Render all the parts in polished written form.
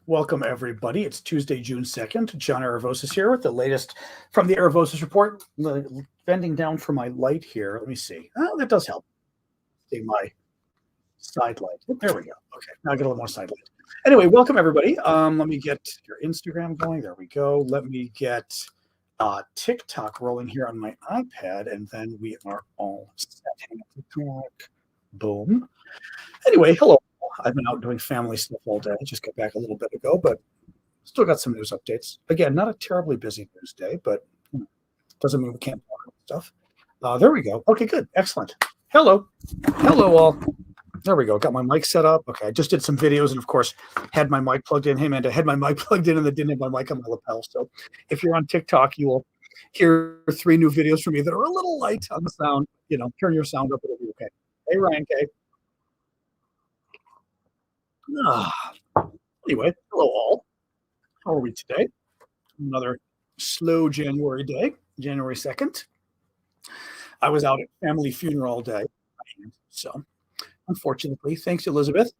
Welcome, everybody. It's Tuesday, June 2nd. John Aravosis here with the latest from the Aravosis Report. Bending down for my light here. Let me see. Oh, that does help. See my side light. There we go. Okay, now I get a little more side light. Anyway, welcome, everybody. Let me get your Instagram going. There we go. Let me get TikTok rolling here on my iPad, and then we are all set. Hang on, TikTok. Boom. Anyway, hello. I've been out doing family stuff all day. I just got back a little bit ago, but still got some news updates. Again, not a terribly busy news day, but doesn't mean we can't talk about stuff. There we go. Okay, good. Excellent. Hello. Hello, all. There we go. Got my mic set up. Okay, I just did some videos and, of course, had my mic plugged in. Hey, man, I had my mic plugged in and then didn't have my mic on my lapel. So if you're on TikTok, you will hear 3 new videos from me that are a little light on the sound. Turn your sound up. It'll be okay. Hey, Ryan K. Anyway, hello all. How are we today? Another slow January day, January 2nd. I was out at family funeral all day, so unfortunately, thanks Elizabeth.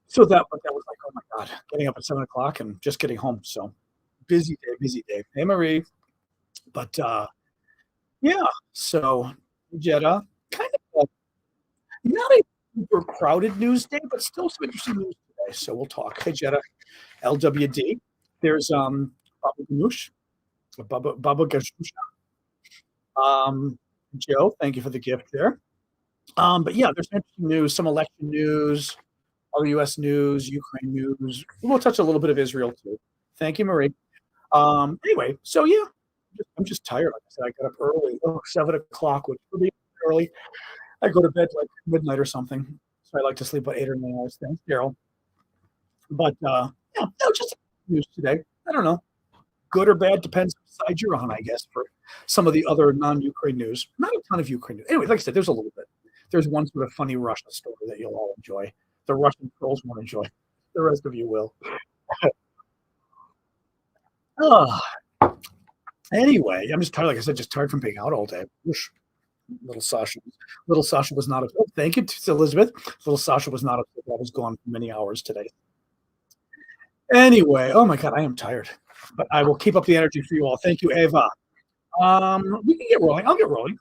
So that was like, oh my God, getting up at 7 o'clock and just getting home. So busy day. Hey Marie, but yeah. So Jetta, kind of not a super crowded news day, but still some interesting news today. So we'll talk. Hey Jetta, LWD. There's Baba Ganoush. Baba Ganoush. Joe, thank you for the gift there. But yeah, there's interesting news, some election news, other U.S. news, Ukraine news. We'll touch a little bit of Israel too. Thank you, Marie. Anyway, so yeah, I'm just tired. Like I said, I got up early, 7 o'clock, which would be early. I go to bed like midnight or something. So I like to sleep about 8 or 9 hours. Thanks, Daryl. But yeah, no, just news today. I don't know. Good or bad depends on side you're on, I guess, for some of the other non-Ukraine news. Not a ton of Ukraine news. Anyway, like I said, there's a little bit. There's one sort of funny Russia story that you'll all enjoy. The Russian trolls won't enjoy. The rest of you will. Anyway, I'm just tired. Like I said, just tired from being out all day. Little Sasha was not. Thank you to Elizabeth. Little Sasha was not. I was gone for many hours today. Anyway, oh my God, I am tired, but I will keep up the energy for you all. Thank you, Ava. We can get rolling. I'll get rolling.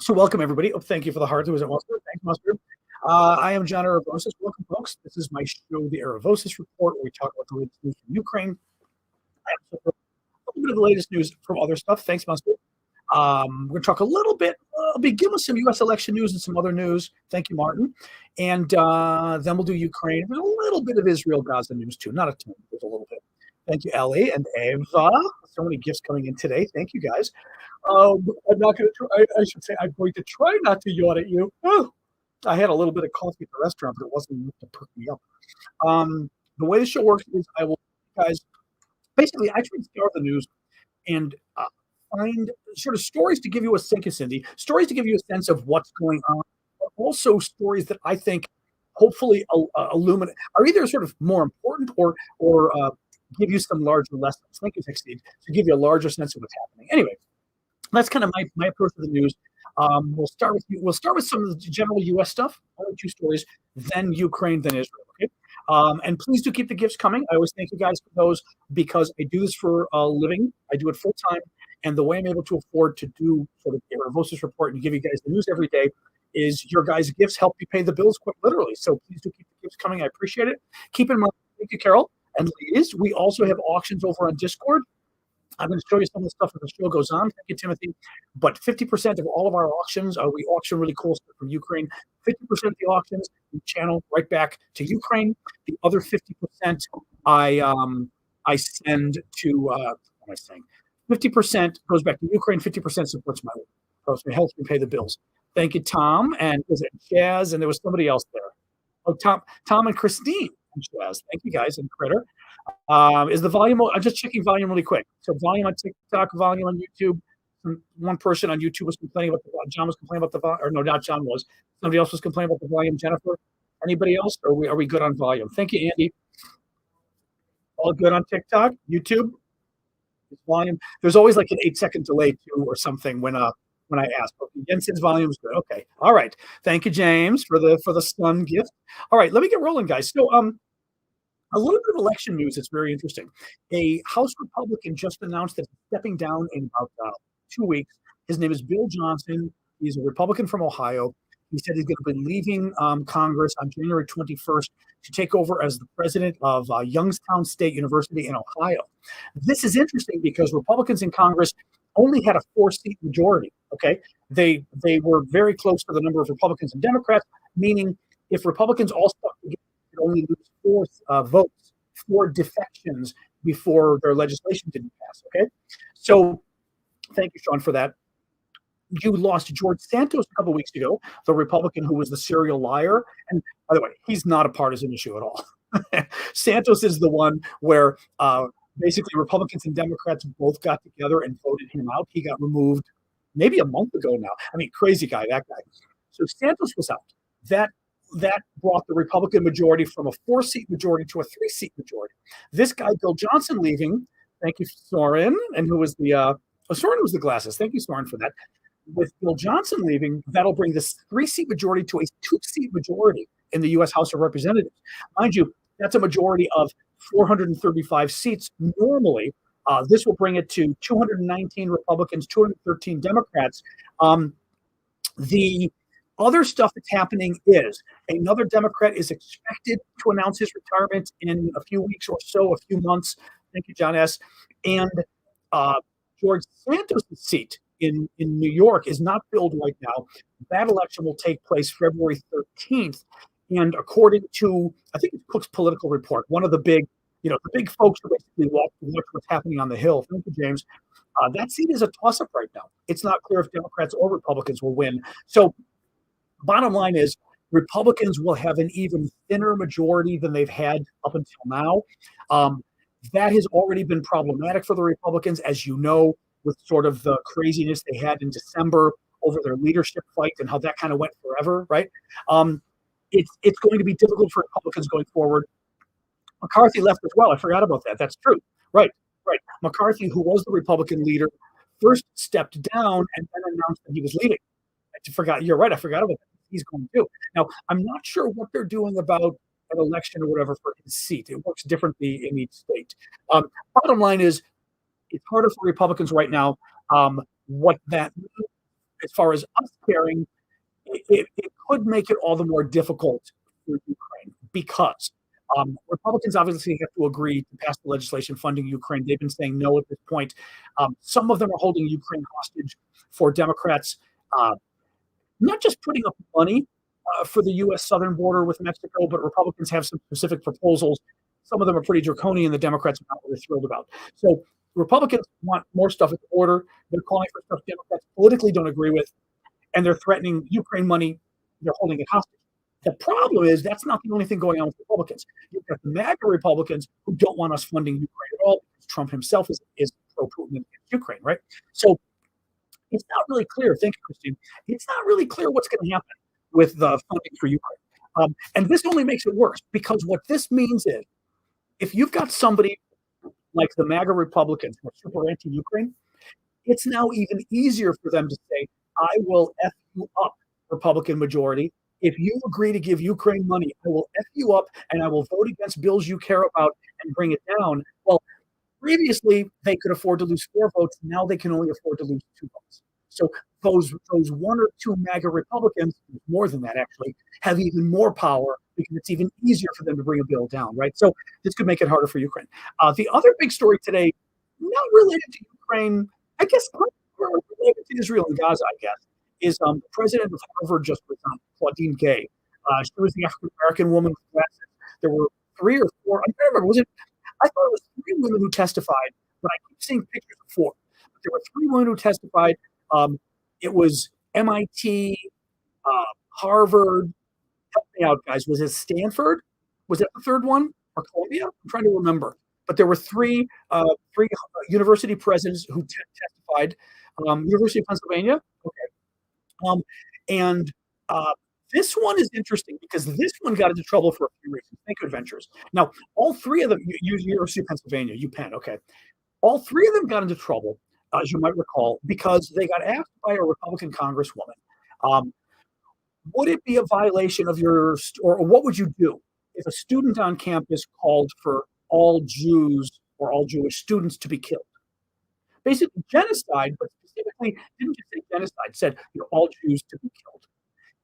So welcome, everybody. Oh, thank you for the heart. Who was it? Mustard. Thanks, Mustard. I am John Aravosis. Welcome, folks. This is my show, the Aravosis Report, where we talk about the latest news from Ukraine. I also have a little bit of the latest news from other stuff. Thanks, Mustard. We're going to talk a little bit. I'll begin with some U.S. election news and some other news. Thank you, Martin. And then we'll do Ukraine. There's a little bit of Israel, Gaza news, too. Not a ton, there's a little bit. Thank you, Ellie and Ava. So many gifts coming in today. Thank you, guys. I'm not going to try. I should say I'm going to try not to yawn at you. Oh, I had a little bit of coffee at the restaurant, but it wasn't enough to perk me up. The way the show works is I will, guys, basically, I try to start the news and find sort of stories to give you a Cindy, stories to give you a sense of what's going on, but also stories that I think hopefully illuminate are either sort of more important or give you some larger lessons. Thank you, Succeed, to give you a larger sense of what's happening. Anyway, that's kind of my approach to the news. We'll start with some of the general U.S. stuff. Only 2 stories, then Ukraine, then Israel. Okay. And please do keep the gifts coming. I always thank you guys for those because I do this for a living. I do it full time. And the way I'm able to afford to do sort of a Aravosis report and give you guys the news every day is your guys' gifts help me pay the bills quite literally. So please do keep the gifts coming. I appreciate it. Keep in mind, thank you, Carol. And ladies, we also have auctions over on Discord. I'm going to show you some of the stuff as the show goes on. Thank you, Timothy. But 50% of all of our auctions, we auction really cool stuff from Ukraine. 50% of the auctions we channel right back to Ukraine. The other 50% I send to what am I saying? 50% goes back to Ukraine. 50% supports my work. So it helps me pay the bills. Thank you, Tom, and was it Jazz? And there was somebody else there. Oh, Tom and Christine and Jazz. Thank you, guys, and Critter. Is the volume? I'm just checking volume really quick. So volume on TikTok, volume on YouTube. One person on YouTube was complaining about John was complaining about the volume, or no, not John was. Somebody else was complaining about the volume. Jennifer, anybody else? Or are we good on volume? Thank you, Andy. All good on TikTok, YouTube. Volume. There's always like an 8-second delay too, or something when I ask. Okay, Jensen's volume is good. Okay, all right. Thank you, James, for the stun gift. All right, let me get rolling, guys. So A little bit of election news that's very interesting. A House Republican just announced that he's stepping down in about 2 weeks. His name is Bill Johnson. He's a Republican from Ohio. He said he's going to be leaving Congress on January 21st to take over as the president of Youngstown State University in Ohio. This is interesting because Republicans in Congress only had a 4-seat majority. Okay, they were very close to the number of Republicans and Democrats, meaning if Republicans all stuck together, they could only lose 4 votes, 4 defections before their legislation didn't pass. Okay, so thank you, Sean, for that. You lost George Santos a couple of weeks ago, the Republican who was the serial liar. And by the way, he's not a partisan issue at all. Santos is the one where basically Republicans and Democrats both got together and voted him out. He got removed maybe a month ago now. I mean, crazy guy, that guy. So Santos was out. That brought the Republican majority from a 4-seat majority to a 3-seat majority. This guy, Bill Johnson, leaving. Thank you, Soren. And who was the Soren was the glasses. Thank you, Soren, for that. With Bill Johnson leaving, that'll bring this 3-seat majority to a 2-seat majority in the U.S. House of Representatives. Mind you, that's a majority of 435 seats normally. This will bring it to 219 Republicans, 213 Democrats. The other stuff that's happening is another Democrat is expected to announce his retirement in a few weeks or so, a few months. Thank you, John S. And George Santos' seat in New York is not filled right now. That election will take place February 13th. And according to, I think it's Cook's Political Report, one of the big, the big folks who basically watch what's happening on the Hill, thank you, James, that seat is a toss-up right now. It's not clear if Democrats or Republicans will win. So bottom line is Republicans will have an even thinner majority than they've had up until now. That has already been problematic for the Republicans, as you know, with sort of the craziness they had in December over their leadership fight and how that kind of went forever, right? It's going to be difficult for Republicans going forward. McCarthy left as well. I forgot about that. That's true. Right. McCarthy, who was the Republican leader, first stepped down and then announced that he was leaving. You're right. I forgot about that. He's going to. Now, I'm not sure what they're doing about an election or whatever for his seat. It works differently in each state. Bottom line is, it's harder for Republicans right now. What that means, as far as us caring, it could make it all the more difficult for Ukraine because Republicans obviously have to agree to pass the legislation funding Ukraine. They've been saying no at this point. Some of them are holding Ukraine hostage for Democrats, not just putting up money for the U.S. southern border with Mexico, but Republicans have some specific proposals. Some of them are pretty draconian. The Democrats are not really thrilled about. So Republicans want more stuff at the border. They're calling for stuff Democrats politically don't agree with, and they're threatening Ukraine money. They're holding it hostage. The problem is that's not the only thing going on with Republicans. You've got the MAGA Republicans who don't want us funding Ukraine at all because Trump himself is pro-Putin against Ukraine, right? So it's not really clear. Thank you, Christine. It's not really clear what's going to happen with the funding for Ukraine. And this only makes it worse because what this means is if you've got somebody like the MAGA Republicans who are super anti-Ukraine, it's now even easier for them to say, I will F you up, Republican majority. If you agree to give Ukraine money, I will F you up and I will vote against bills you care about and bring it down. Well, previously they could afford to lose 4 votes. Now they can only afford to lose 2 votes. So those 1 or 2 MAGA Republicans, more than that actually, have even more power because it's even easier for them to bring a bill down, right? So this could make it harder for Ukraine. The other big story today, not related to Ukraine, I guess related to Israel and Gaza, I guess, is the president of Harvard just resigned, Claudine Gay. She was the African-American woman with glasses. There were 3 or 4, I can't remember, I thought it was 3 women who testified, but I keep seeing pictures of 4. But there were 3 women who testified. It was MIT, Harvard. Help me out, guys. Was it Stanford? Was it the 3rd one? Or Columbia? I'm trying to remember. But there were 3 university presidents who testified. University of Pennsylvania? Okay. And this one is interesting because this one got into trouble for a few reasons. Thank you, Adventures. Now, all 3 of them, University of Pennsylvania, UPenn, okay. All 3 of them got into trouble, as you might recall, because they got asked by a Republican congresswoman, would it be a violation of your, or what would you do if a student on campus called for all Jews or all Jewish students to be killed. Basically genocide, but specifically didn't just say genocide, said all Jews to be killed.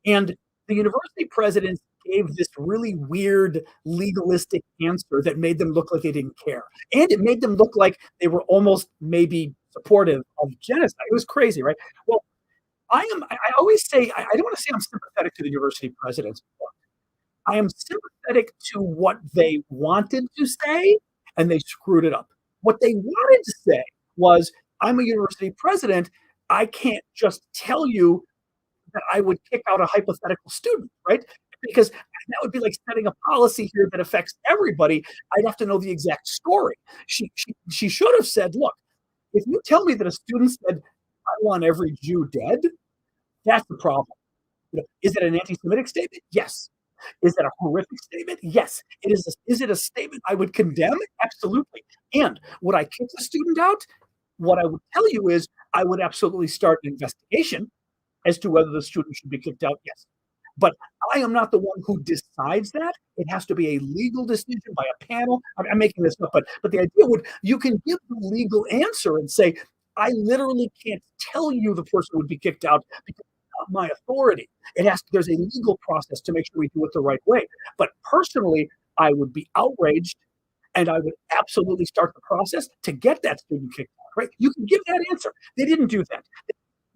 And the university presidents gave this really weird legalistic answer that made them look like they didn't care. And it made them look like they were almost maybe supportive of genocide. It was crazy, right? Well, I always say, I don't want to say I'm sympathetic to the university presidents. I am sympathetic to what they wanted to say, and they screwed it up. What they wanted to say was, I'm a university president. I can't just tell you that I would kick out a hypothetical student, right? Because that would be like setting a policy here that affects everybody. I'd have to know the exact story. She should have said, look, if you tell me that a student said, I want every Jew dead, that's the problem. Is it an anti-Semitic statement? Yes. Is that a horrific statement? Yes. It is. Is it a statement I would condemn? Absolutely. And would I kick the student out? What I would tell you is I would absolutely start an investigation as to whether the student should be kicked out. Yes. But I am not the one who decides that. It has to be a legal decision by a panel. I'm making this up, but the idea would, you can give the legal answer and say, I literally can't tell you the person would be kicked out because it's not my authority. There's a legal process to make sure we do it the right way. But personally, I would be outraged and I would absolutely start the process to get that student kicked out, right? You can give that answer. They didn't do that.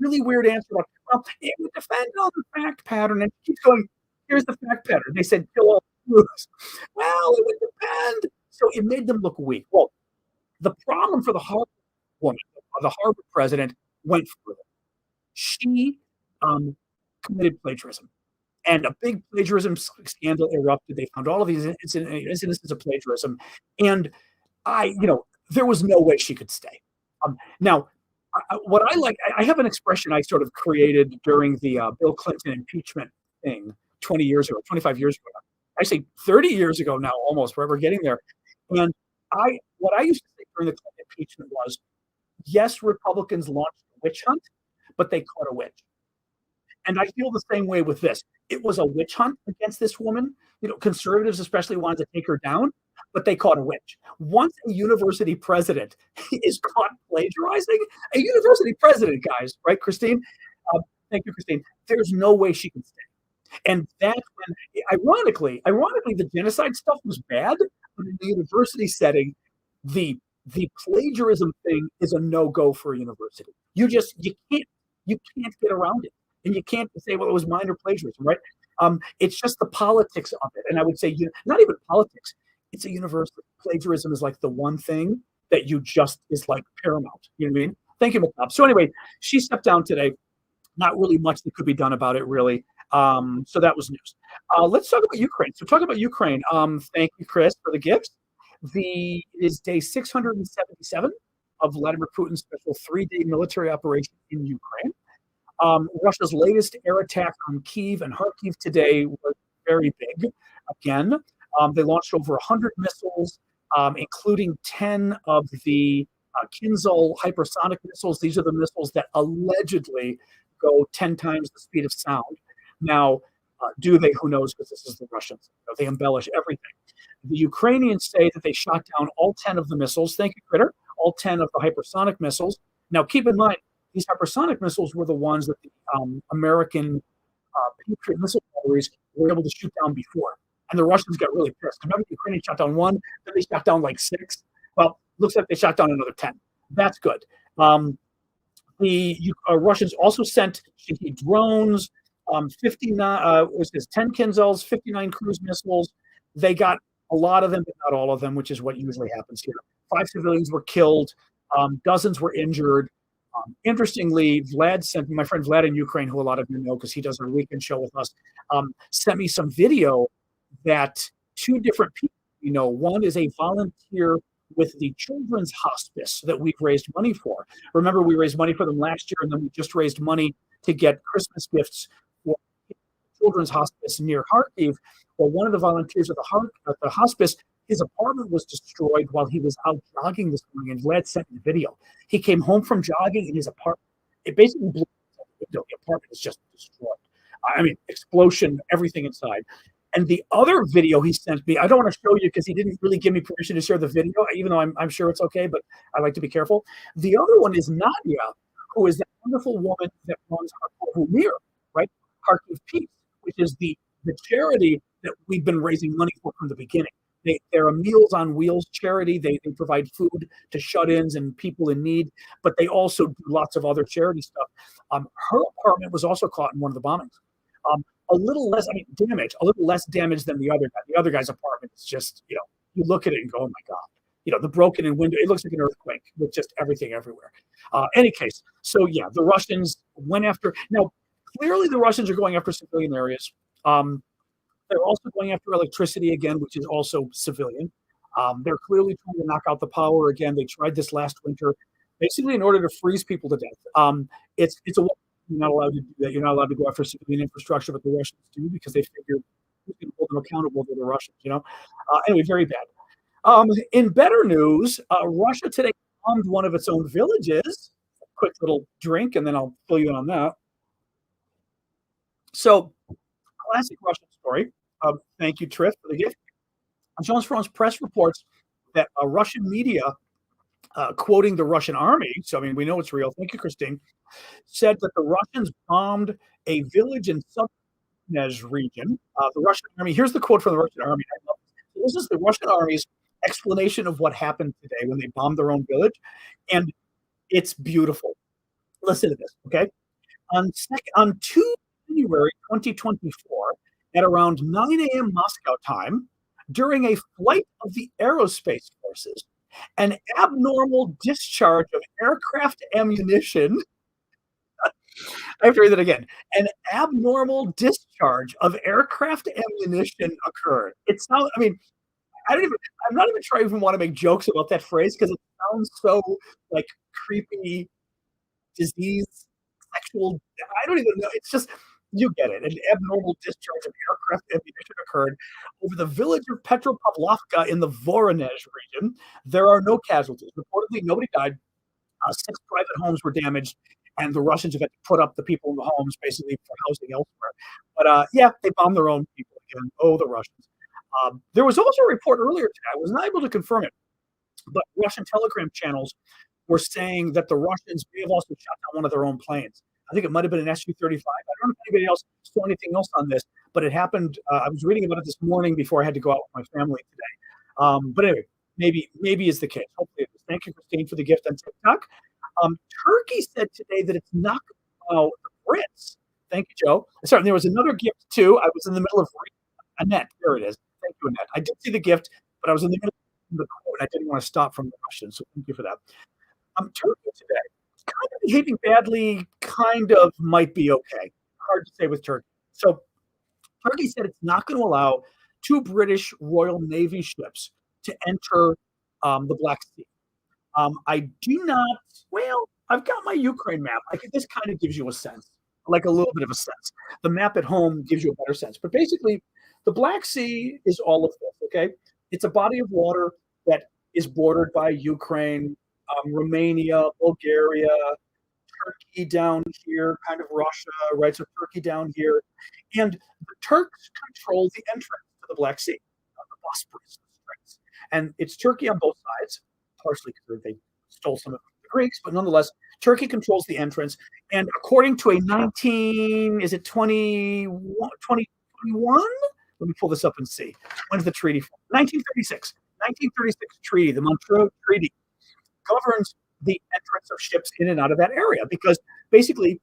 Really weird answer. Like, well, it would defend all the fact pattern, and keeps going. Here's the fact pattern. They said kill all Jews. Well, it would depend. So it made them look weak. Well, the problem for the Harvard woman, the Harvard president, went further. She committed plagiarism, and a big plagiarism scandal erupted. They found all of these instances of plagiarism, and there was no way she could stay. Now. What I like, I have an expression I sort of created during the Bill Clinton impeachment thing 20 years ago, 25 years ago. Actually, 30 years ago now, almost, where we're getting there. And what I used to say during the Clinton impeachment was, yes, Republicans launched a witch hunt, but they caught a witch. And I feel the same way with this. It was a witch hunt against this woman. Conservatives especially wanted to take her down, but they caught a witch. Once a university president is caught plagiarizing, a university president, guys, right, Christine? Thank you, Christine. There's no way she can stay. And that's when, ironically, the genocide stuff was bad, but in the university setting, the plagiarism thing is a no-go for a university. You can't get around it. And you can't say, well, it was minor plagiarism, right? It's just the politics of it. And I would say, not even politics. It's a university. Plagiarism is like the one thing that is like paramount. You know what I mean? Thank you, McNabb. So anyway, she stepped down today. Not really much that could be done about it, really. So that was news. Let's talk about Ukraine. So talk about Ukraine. Thank you, Chris, for the gifts. It is day 677 of Vladimir Putin's special 3-day military operation in Ukraine. Russia's latest air attack on Kyiv and Kharkiv today was very big. Again, they launched over 100 missiles, including 10 of the Kinzhal hypersonic missiles. These are the missiles that allegedly go 10 times the speed of sound. Now, do they? Who knows? Because this is the Russians. They embellish everything. The Ukrainians say that they shot down all 10 of the missiles. Thank you, Critter. All 10 of the hypersonic missiles. Now, keep in mind, these hypersonic missiles were the ones that the American Patriot missile batteries were able to shoot down before. And the Russians got really pissed. Remember, the Ukrainians shot down one, then they shot down like 6. Well, looks like they shot down another 10. That's good. The Russians also sent Shahed drones, 59, 10 Kinzhals, 59 cruise missiles. They got a lot of them, but not all of them, which is what usually happens here. 5 civilians were killed. Dozens were injured. Interestingly, my friend Vlad in Ukraine, who a lot of you know because he does our weekend show with us, sent me some video that 2 different people, one is a volunteer with the Children's Hospice that we've raised money for. Remember, we raised money for them last year, and then we just raised money to get Christmas gifts for Children's Hospice near Kharkiv. Well, one of the volunteers at the hospice, his apartment was destroyed while he was out jogging this morning, and Vlad sent me the video. He came home from jogging in his apartment. It basically blew the window. The apartment is just destroyed. I mean, explosion, everything inside. And the other video he sent me, I don't want to show you because he didn't really give me permission to share the video, even though I'm sure it's okay, but I like to be careful. The other one is Nadia, who is that wonderful woman that runs Kharkiv Mir, right? Kharkiv Peace, which is the charity that we've been raising money for from the beginning. They're a Meals on Wheels charity. They provide food to shut-ins and people in need, but they also do lots of other charity stuff. Her apartment was also caught in one of the bombings. A little less, I mean, damage, a little less damage than the other guy. The other guy's apartment is just, you look at it and go, oh my God. The broken in window, it looks like an earthquake with just everything everywhere. Any case, so yeah, the Russians went after, now, clearly the Russians are going after civilian areas. They're also going after electricity again, which is also civilian. They're clearly trying to knock out the power again. They tried this last winter, basically in order to freeze people to death. It's a you're not allowed to do that. You're not allowed to go after civilian infrastructure, but the Russians do because they figure who's going to hold them accountable to the Russians. Anyway, very bad. In better news, Russia today bombed one of its own villages. Quick little drink, and then I'll fill you in on that. So, classic Russian story. Thank you, Triff, for the gift. Agence France Press reports that Russian media, quoting the Russian army, so I mean, we know it's real. Thank you, Christine. Said that the Russians bombed a village in Subnez region. The Russian army, here's the quote from the Russian army. This is the Russian army's explanation of what happened today when they bombed their own village. And it's beautiful. Listen to this, okay? On 2 January 2024, at around 9 a.m. Moscow time, during a flight of the aerospace forces, an abnormal discharge of aircraft ammunition. I have to read that again. An abnormal discharge of aircraft ammunition occurred. It's not, I mean, I'm not even sure I even want to make jokes about that phrase because it sounds so like creepy, disease, sexual. I don't even know. It's just, you get it. An abnormal discharge of aircraft ammunition occurred over the village of Petropavlovka in the Voronezh region. There are no casualties. Reportedly, nobody died. 6 private homes were damaged, and the Russians have had to put up the people in the homes basically for housing elsewhere. But yeah, they bombed their own people again. Oh, the Russians. There was also a report earlier today. I was not able to confirm it, but Russian telegram channels were saying that the Russians may have also shot down one of their own planes. I think it might have been an Su-35. I don't know if anybody else saw anything else on this, but it happened. I was reading about it this morning before I had to go out with my family today. But anyway, maybe is the case. Hopefully it is. Thank you, Christine, for the gift on TikTok. Turkey said today that it's not going to allow the Brits. Thank you, Joe. Sorry, there was another gift too. I was in the middle of Annette. There it is. Thank you, Annette. I did see the gift, but I was in the middle of the quote. I didn't want to stop from the Russians, so thank you for that. Turkey today, kind of behaving badly, kind of might be okay. Hard to say with Turkey. So Turkey said it's not going to allow 2 British Royal Navy ships to enter the Black Sea. I do not, well, I've got my Ukraine map. This kind of gives you a sense, like a little bit of a sense. The map at home gives you a better sense. But basically, the Black Sea is all of this, okay? It's a body of water that is bordered by Ukraine, Romania, Bulgaria, Turkey down here, kind of Russia, right? So Turkey down here. And the Turks control the entrance to the Black Sea, the Bosporus Straits. And it's Turkey on both sides, partially because they stole some of the Greeks, but nonetheless, Turkey controls the entrance. And according to a 2021? Let me pull this up and see. When's the treaty from? 1936. 1936 treaty, the Montreux Treaty, governs the entrance of ships in and out of that area because basically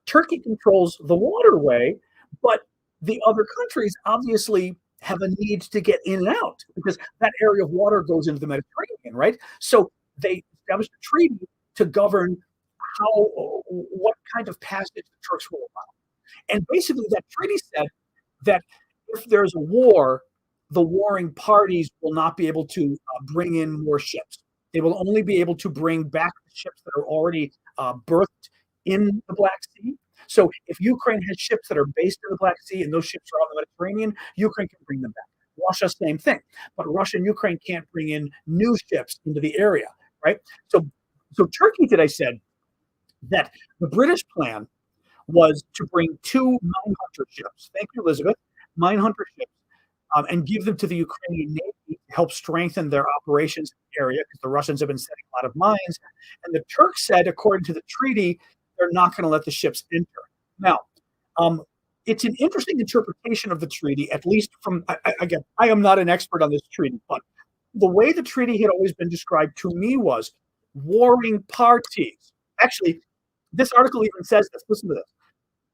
Turkey controls the waterway, but the other countries obviously have a need to get in and out because that area of water goes into the Mediterranean, right? So they established a treaty to govern what kind of passage the Turks will allow. And basically that treaty said that if there's a war, the warring parties will not be able to bring in more ships. They will only be able to bring back the ships that are already berthed in the Black Sea. So if Ukraine has ships that are based in the Black Sea and those ships are on the Mediterranean, Ukraine can bring them back. Russia, same thing. But Russia and Ukraine can't bring in new ships into the area, right? So Turkey today said that the British plan was to bring 2 mine hunter ships. Thank you, Elizabeth. Minehunter ships and give them to the Ukrainian Navy to help strengthen their operations in the area because the Russians have been setting a lot of mines. And the Turks said, according to the treaty, they're not going to let the ships enter. Now, um, it's an interesting interpretation of the treaty, at least from, again, I am not an expert on this treaty, but the way the treaty had always been described to me was warring parties. Actually, this article even says this. Listen to this.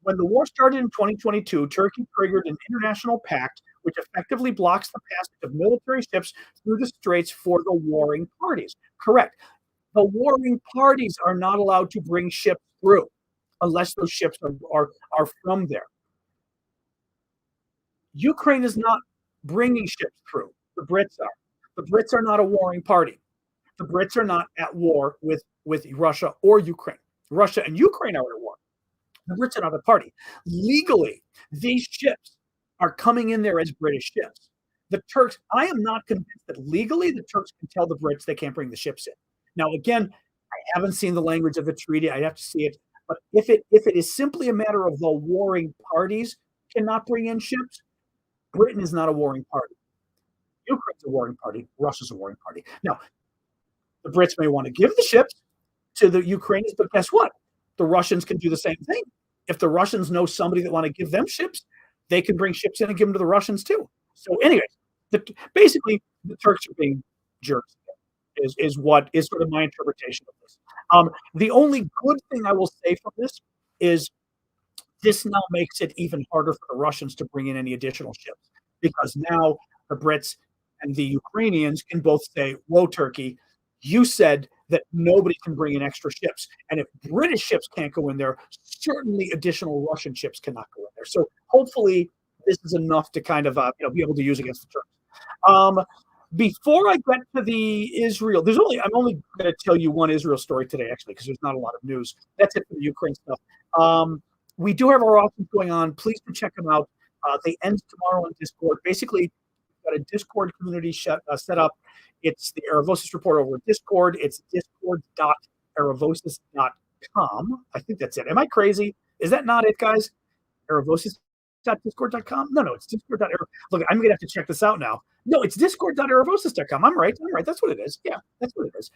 When the war started in 2022, Turkey triggered an international pact which effectively blocks the passage of military ships through the straits for the warring parties. Correct. The warring parties are not allowed to bring ships through unless those ships are from there. Ukraine is not bringing ships through. The Brits are. The Brits are not a warring party. The Brits are not at war with Russia or Ukraine. Russia and Ukraine are at war. The Brits are not a party. Legally, these ships are coming in there as British ships. The Turks, I am not convinced that legally the Turks can tell the Brits they can't bring the ships in. Now, again, I haven't seen the language of the treaty. I have to see it. But if it is simply a matter of the warring parties cannot bring in ships, Britain is not a warring party. Ukraine's a warring party. Russia's a warring party. Now, the Brits may want to give the ships to the Ukrainians, but guess what? The Russians can do the same thing. If the Russians know somebody that want to give them ships, they can bring ships in and give them to the Russians too. So, anyways, basically, the Turks are being jerks. Is what is sort of my interpretation of this. The only good thing I will say from this is this now makes it even harder for the Russians to bring in any additional ships because now the Brits and the Ukrainians can both say, "Whoa, Turkey, you said that nobody can bring in extra ships, and if British ships can't go in there, certainly additional Russian ships cannot go in there." So hopefully this is enough to kind of be able to use against the Turks. Before I get to the Israel, I'm only going to tell you one Israel story today, actually, because there's not a lot of news. That's it for the Ukraine stuff. We do have our auctions going on. Please do check them out. They end tomorrow on Discord. Basically, we've got a Discord community set up. It's the Aravosis Report over Discord. It's discord.aravosis.com. I think that's it. Am I crazy? Is that not it, guys? Aravosis.discord.com? No, it's discord.aravosis. Look, I'm going to have to check this out now. No, it's discord.aravosis.com. I'm right. That's what it is. Yeah, that's what it is.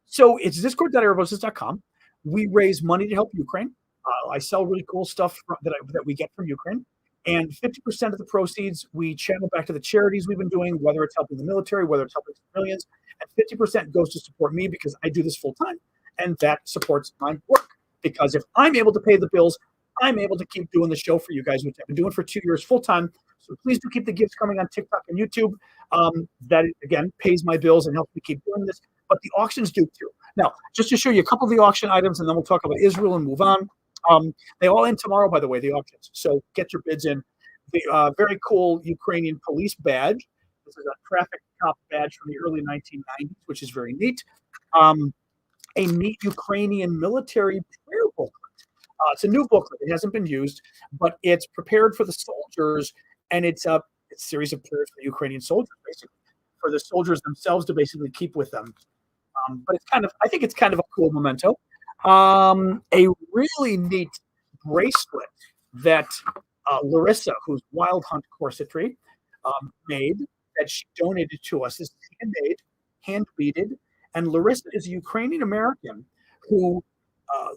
So it's discord.aravosis.com. We raise money to help Ukraine. I sell really cool stuff that we get from Ukraine. And 50% of the proceeds we channel back to the charities we've been doing, whether it's helping the military, whether it's helping civilians. And 50% goes to support me because I do this full time. And that supports my work. Because if I'm able to pay the bills, I'm able to keep doing the show for you guys, which I've been doing for 2 years full time. So please do keep the gifts coming on TikTok and YouTube. That, again, pays my bills and helps me keep doing this. But the auctions do too. Now, just to show you a couple of the auction items, and then we'll talk about Israel and move on. They all end tomorrow, by the way, the auctions. So get your bids in. The very cool Ukrainian police badge. This is a traffic cop badge from the early 1990s, which is very neat. A neat Ukrainian military prayer booklet. It's a new booklet. It hasn't been used, but it's prepared for the soldiers, and it's a series of prayers for Ukrainian soldiers, basically, for the soldiers themselves to basically keep with them. But I think it's kind of a cool memento. A really neat bracelet that Larissa, who's Wild Hunt Corsetry, made, that she donated to us. This is handmade, hand beaded, and Larissa is a Ukrainian American who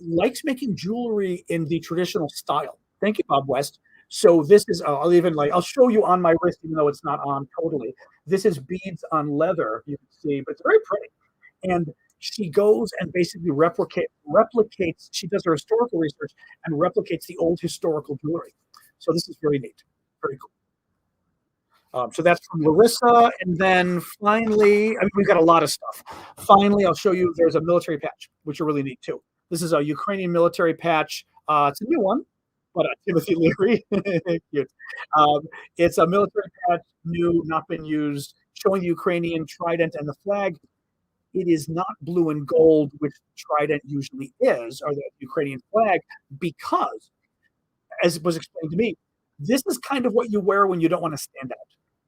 likes making jewelry in the traditional style. Thank you, Bob West. So this is I'll show you on my wrist, even though it's not on totally. This is beads on leather, you can see, but it's very pretty. And she goes and basically replicates. She does her historical research and replicates the old historical jewelry. So this is very neat, very cool. So that's from Larissa, and then finally, we've got a lot of stuff. Finally, I'll show you. There's a military patch, which are really neat too. This is a Ukrainian military patch. It's a new one, but Timothy Leary, cute. It's a military patch, new, not been used, showing the Ukrainian trident and the flag. It is not blue and gold, which trident usually is, or the Ukrainian flag, because, as it was explained to me, this is kind of what you wear when you don't want to stand out.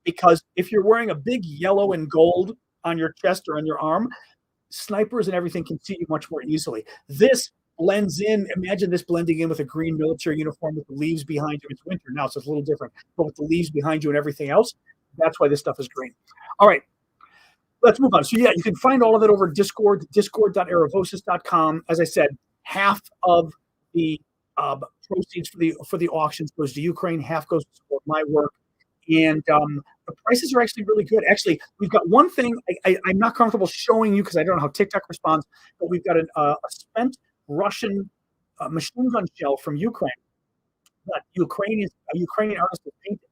Because if you're wearing a big yellow and gold on your chest or on your arm, snipers and everything can see you much more easily. This blends in. Imagine this blending in with a green military uniform with the leaves behind you. It's winter now, so it's a little different, but with the leaves behind you and everything else, that's why this stuff is green. All right, let's move on. So yeah, you can find all of it over at Discord, discord.aravosis.com. As I said, half of the proceeds for the auctions goes to Ukraine, half goes to support my work. And the prices are actually really good. Actually, we've got one thing I'm not comfortable showing you because I don't know how TikTok responds, but we've got a spent Russian machine gun shell from Ukraine that a Ukrainian artist has painted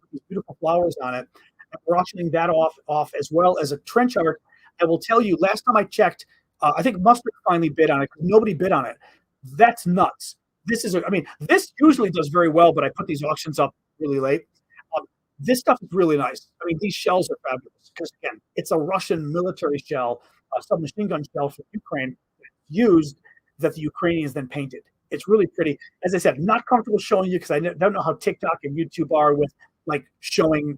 with these beautiful flowers on it. And we're auctioning that off as well as a trench art. I will tell you, last time I checked, I think Mustard finally bid on it because nobody bid on it. That's nuts. This usually does very well, but I put these auctions up really late. This stuff is really nice. I mean, these shells are fabulous because, again, it's a Russian military shell, a submachine gun shell from Ukraine used that the Ukrainians then painted. It's really pretty. As I said, not comfortable showing you because I don't know how TikTok and YouTube are with like showing,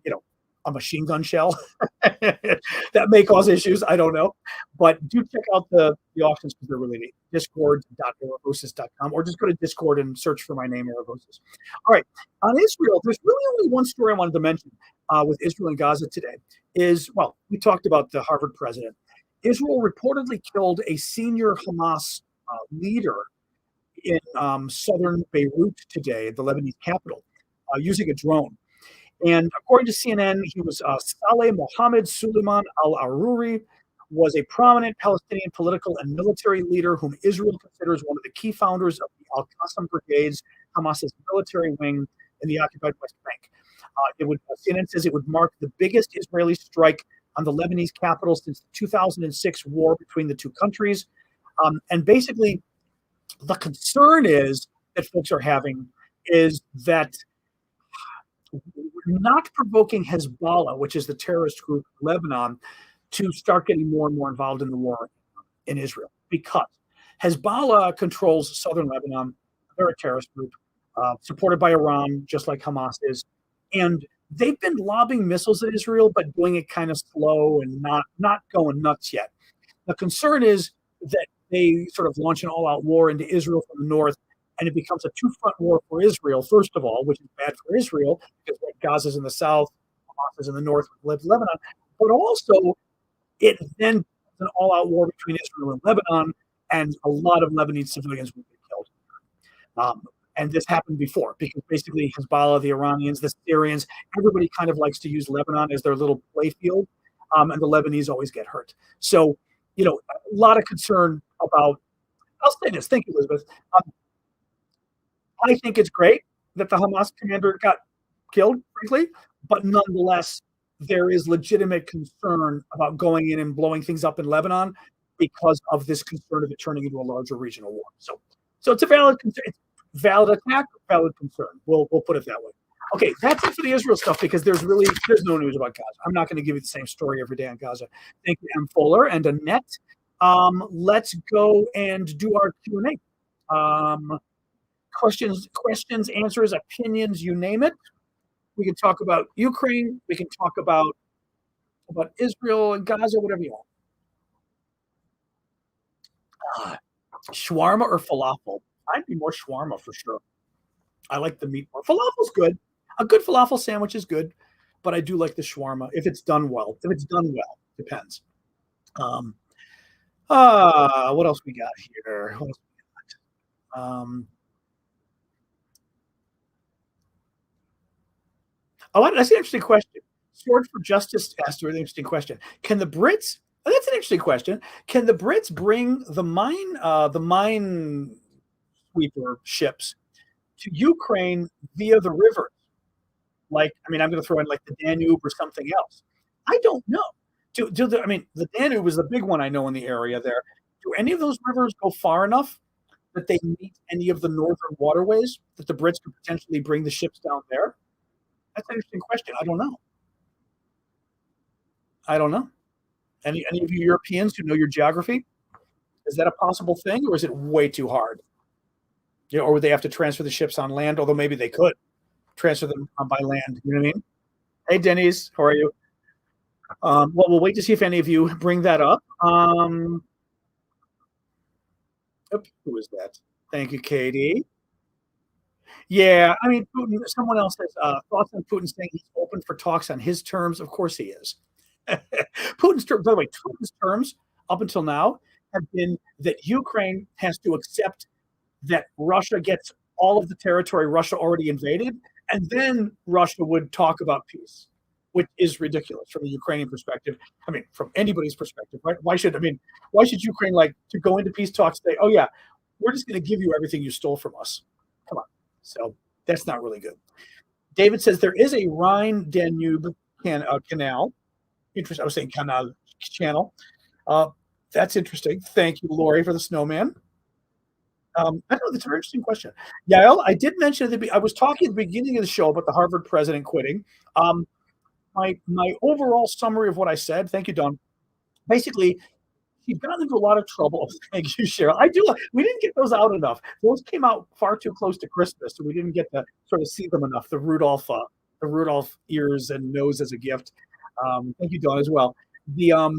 a machine gun shell. That may cause issues. I don't know. But do check out the auctions because they're really neat. Discord.aravosis.com, or just go to Discord and search for my name, Aravosis. All right. On Israel, there's really only one story I wanted to mention with Israel and Gaza today we talked about the Harvard president. Israel reportedly killed a senior Hamas leader in southern Beirut today, the Lebanese capital, using a drone. And according to CNN, he was Saleh Mohammed Suleiman al-Aruri, was a prominent Palestinian political and military leader whom Israel considers one of the key founders of the Al-Qassam Brigades, Hamas's military wing in the occupied West Bank. CNN says it would mark the biggest Israeli strike on the Lebanese capital since the 2006 war between the two countries. And basically, the concern that folks are having is that not provoking Hezbollah, which is the terrorist group in Lebanon, to start getting more and more involved in the war in Israel. Because Hezbollah controls southern Lebanon. They're a terrorist group supported by Iran, just like Hamas is. And they've been lobbing missiles at Israel, but doing it kind of slow and not going nuts yet. The concern is that they sort of launch an all-out war into Israel from the north, and it becomes a two-front war for Israel, first of all, which is bad for Israel, because Gaza's in the south, Hamas is in the north with Lebanon, but also it then becomes an all-out war between Israel and Lebanon, and a lot of Lebanese civilians will be killed. And this happened before, because basically Hezbollah, the Iranians, the Syrians, everybody kind of likes to use Lebanon as their little playfield, and the Lebanese always get hurt. So, a lot of concern about, I'll say this, thank you, Elizabeth. I think it's great that the Hamas commander got killed, frankly, but nonetheless, there is legitimate concern about going in and blowing things up in Lebanon because of this concern of it turning into a larger regional war. So it's a valid concern. It's valid attack, valid concern. We'll put it that way. Okay, that's it for the Israel stuff because there's no news about Gaza. I'm not going to give you the same story every day on Gaza. Thank you, M. Fuller and Annette. Let's go and do our Q&A. Questions, answers, opinions, you name it. We can talk about Ukraine. We can talk about Israel and Gaza, whatever you want. Shawarma or falafel? I'd be more shawarma for sure. I like the meat more. Falafel's good. A good falafel sandwich is good, but I do like the shawarma if it's done well. Depends. What else we got here? That's an interesting question. Sword for Justice asked a really interesting question. Can the Brits? That's an interesting question. Can the Brits bring the mine sweeper ships to Ukraine via the rivers? I'm going to throw in like the Danube or something else. I don't know. The Danube is the big one I know in the area there. Do any of those rivers go far enough that they meet any of the northern waterways that the Brits could potentially bring the ships down there? That's an interesting question. I don't know. Any of you Europeans who know your geography? Is that a possible thing, or is it way too hard? Or would they have to transfer the ships on land? Although maybe they could transfer them by land. You know what I mean? Hey, Denise, how are you? Well, we'll wait to see if any of you bring that up. Oops, who is that? Thank you, Katie. Yeah, I mean, Putin. Someone else has thoughts on Putin saying he's open for talks on his terms. Of course, he is. Putin's terms, by the way, Putin's terms up until now have been that Ukraine has to accept that Russia gets all of the territory Russia already invaded, and then Russia would talk about peace, which is ridiculous from the Ukrainian perspective. I mean, from anybody's perspective, right? Why should Ukraine like to go into peace talks say, oh yeah, we're just going to give you everything you stole from us? Come on. So that's not really good. David says there is a Rhine Danube canal. Interesting. I was saying canal channel. Uh, that's interesting. Thank you, Lori, for the snowman. I don't know. That's a very interesting question. Yael, I did mention I was talking at the beginning of the show about the Harvard president quitting. Um, my overall summary of what I said. Thank you, Don. Basically, she's gotten into a lot of trouble. Thank you, Cheryl. I do. We didn't get those out enough. Those came out far too close to Christmas, so we didn't get to sort of see them enough. The Rudolph ears and nose as a gift. Thank you, Don, as well. The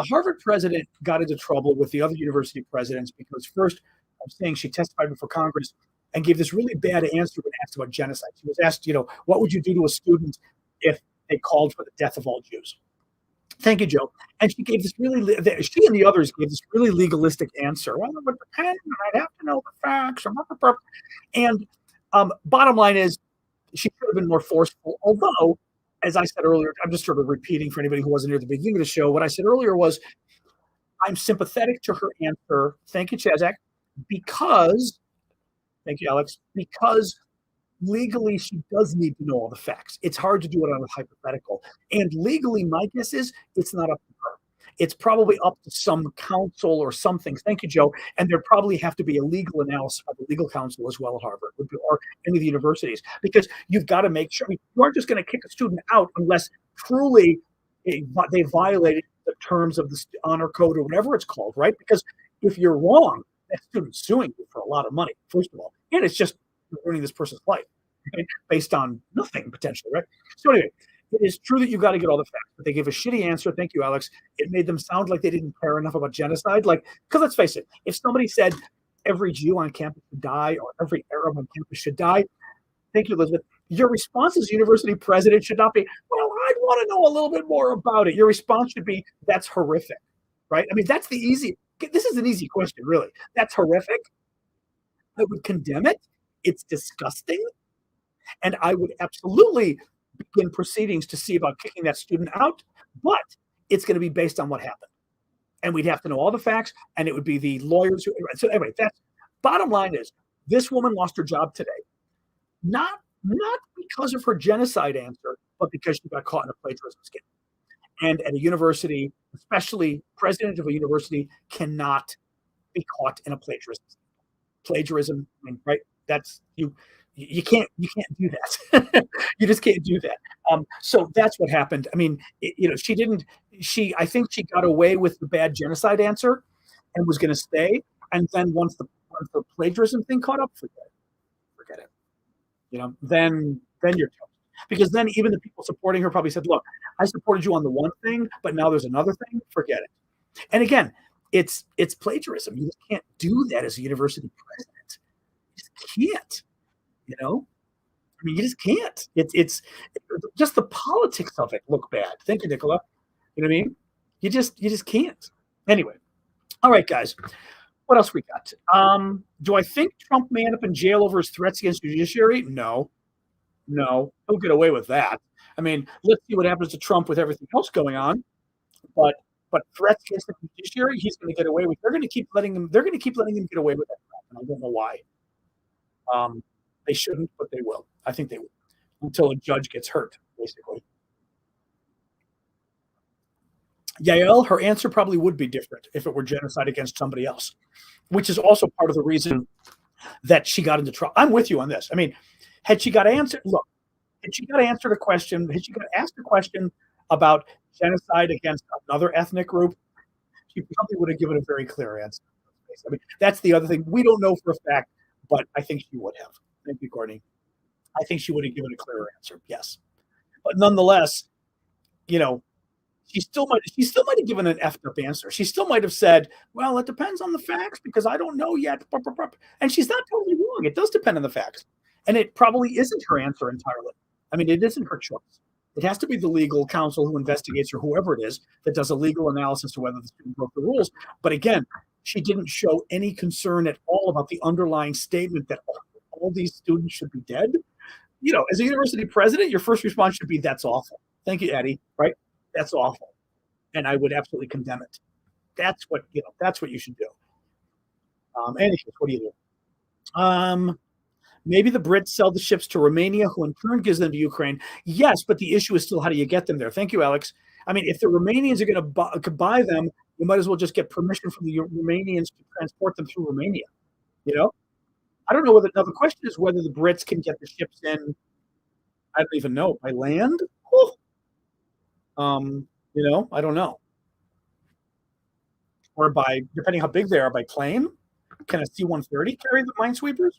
Harvard president got into trouble with the other university presidents because first, I'm saying she testified before Congress and gave this really bad answer when asked about genocide. She was asked, what would you do to a student if they called for the death of all Jews? Thank you, Joe. And she gave this she and the others gave this really legalistic answer. Well, it would depend. I'd have to know the facts. And bottom line is, she could have been more forceful. Although, as I said earlier, I'm just sort of repeating for anybody who wasn't here at the beginning of the show. What I said earlier was, I'm sympathetic to her answer. Thank you, Chazak. Because, thank you, Alex, because legally she does need to know all the facts. It's hard to do it on a hypothetical. And legally, my guess is it's not up to her. It's probably up to some counsel or something. Thank you, Joe. And there probably have to be a legal analysis by the legal counsel as well at Harvard or any of the universities, because you've got to make sure. I mean, you aren't just going to kick a student out unless truly they violated the terms of the honor code or whatever it's called, right? Because if you're wrong, that student's suing you for a lot of money, first of all. And it's just ruining this person's life, right? Based on nothing potentially, right? So anyway, it is true that you got to get all the facts, but they gave a shitty answer. Thank you, Alex. It made them sound like they didn't care enough about genocide. Because let's face it, if somebody said every Jew on campus should die or every Arab on campus should die, thank you, Elizabeth. Your response as university president should not be, well, I'd want to know a little bit more about it. Your response should be, that's horrific, right? I mean, this is an easy question, really. That's horrific. I would condemn it. It's disgusting. And I would absolutely begin proceedings to see about kicking that student out, but it's going to be based on what happened. And we'd have to know all the facts, and it would be the lawyers so anyway, that's bottom line is this woman lost her job today. Not because of her genocide answer, but because she got caught in a plagiarism scandal. And at a university, especially president of a university, cannot be caught in a plagiarism. Plagiarism, I mean, right? That's you can't do that. You just can't do that. So that's what happened. I mean, I think she got away with the bad genocide answer and was going to stay. And then once the plagiarism thing caught up, forget it. Then you're toast. Because then even the people supporting her probably said, look, I supported you on the one thing, but now there's another thing. Forget it. And again, it's plagiarism. You just can't do that as a university president. You just can't. I mean, you just can't. It's just the politics of it look bad. Thank you, Nicola. You know what I mean? You just can't. Anyway, all right, guys. What else we got? Do I think Trump may end up in jail over his threats against the judiciary? No, he'll get away with that. I mean, let's see what happens to Trump with everything else going on. But threats against the judiciary, he's going to get away with. They're going to keep letting him. They're going to keep letting him get away with that crap, and I don't know why. They shouldn't, but they will. I think they will until a judge gets hurt, basically. Yael, her answer probably would be different if it were genocide against somebody else, which is also part of the reason that she got into trouble. I'm with you on this. I mean, had she got to answer the question, had she got asked a question about genocide against another ethnic group, she probably would have given a very clear answer. I mean, that's the other thing. We don't know for a fact, but I think she would have. Thank you, Courtney. I think she would have given a clearer answer. Yes. But nonetheless, She still might have given an effed up answer. She still might have said, "Well, it depends on the facts because I don't know yet." And she's not totally wrong. It does depend on the facts, and it probably isn't her answer entirely. I mean, it isn't her choice. It has to be the legal counsel who investigates or whoever it is that does a legal analysis to whether the student broke the rules. But again, she didn't show any concern at all about the underlying statement that all these students should be dead. As a university president, your first response should be, "That's awful. Thank you, Eddie." Right? That's awful, and I would absolutely condemn it. That's what you should do. Anyways, what do you do? Maybe the Brits sell the ships to Romania, who in turn gives them to Ukraine. Yes, but the issue is still how do you get them there? Thank you, Alex. I mean, if the Romanians are going to buy them, you might as well just get permission from the Romanians to transport them through Romania. You know, I don't know whether. Now the question is whether the Brits can get the ships in. I don't even know by land. Whew. I don't know. Or by depending how big they are, by plane. Can a C-130 carry the minesweepers?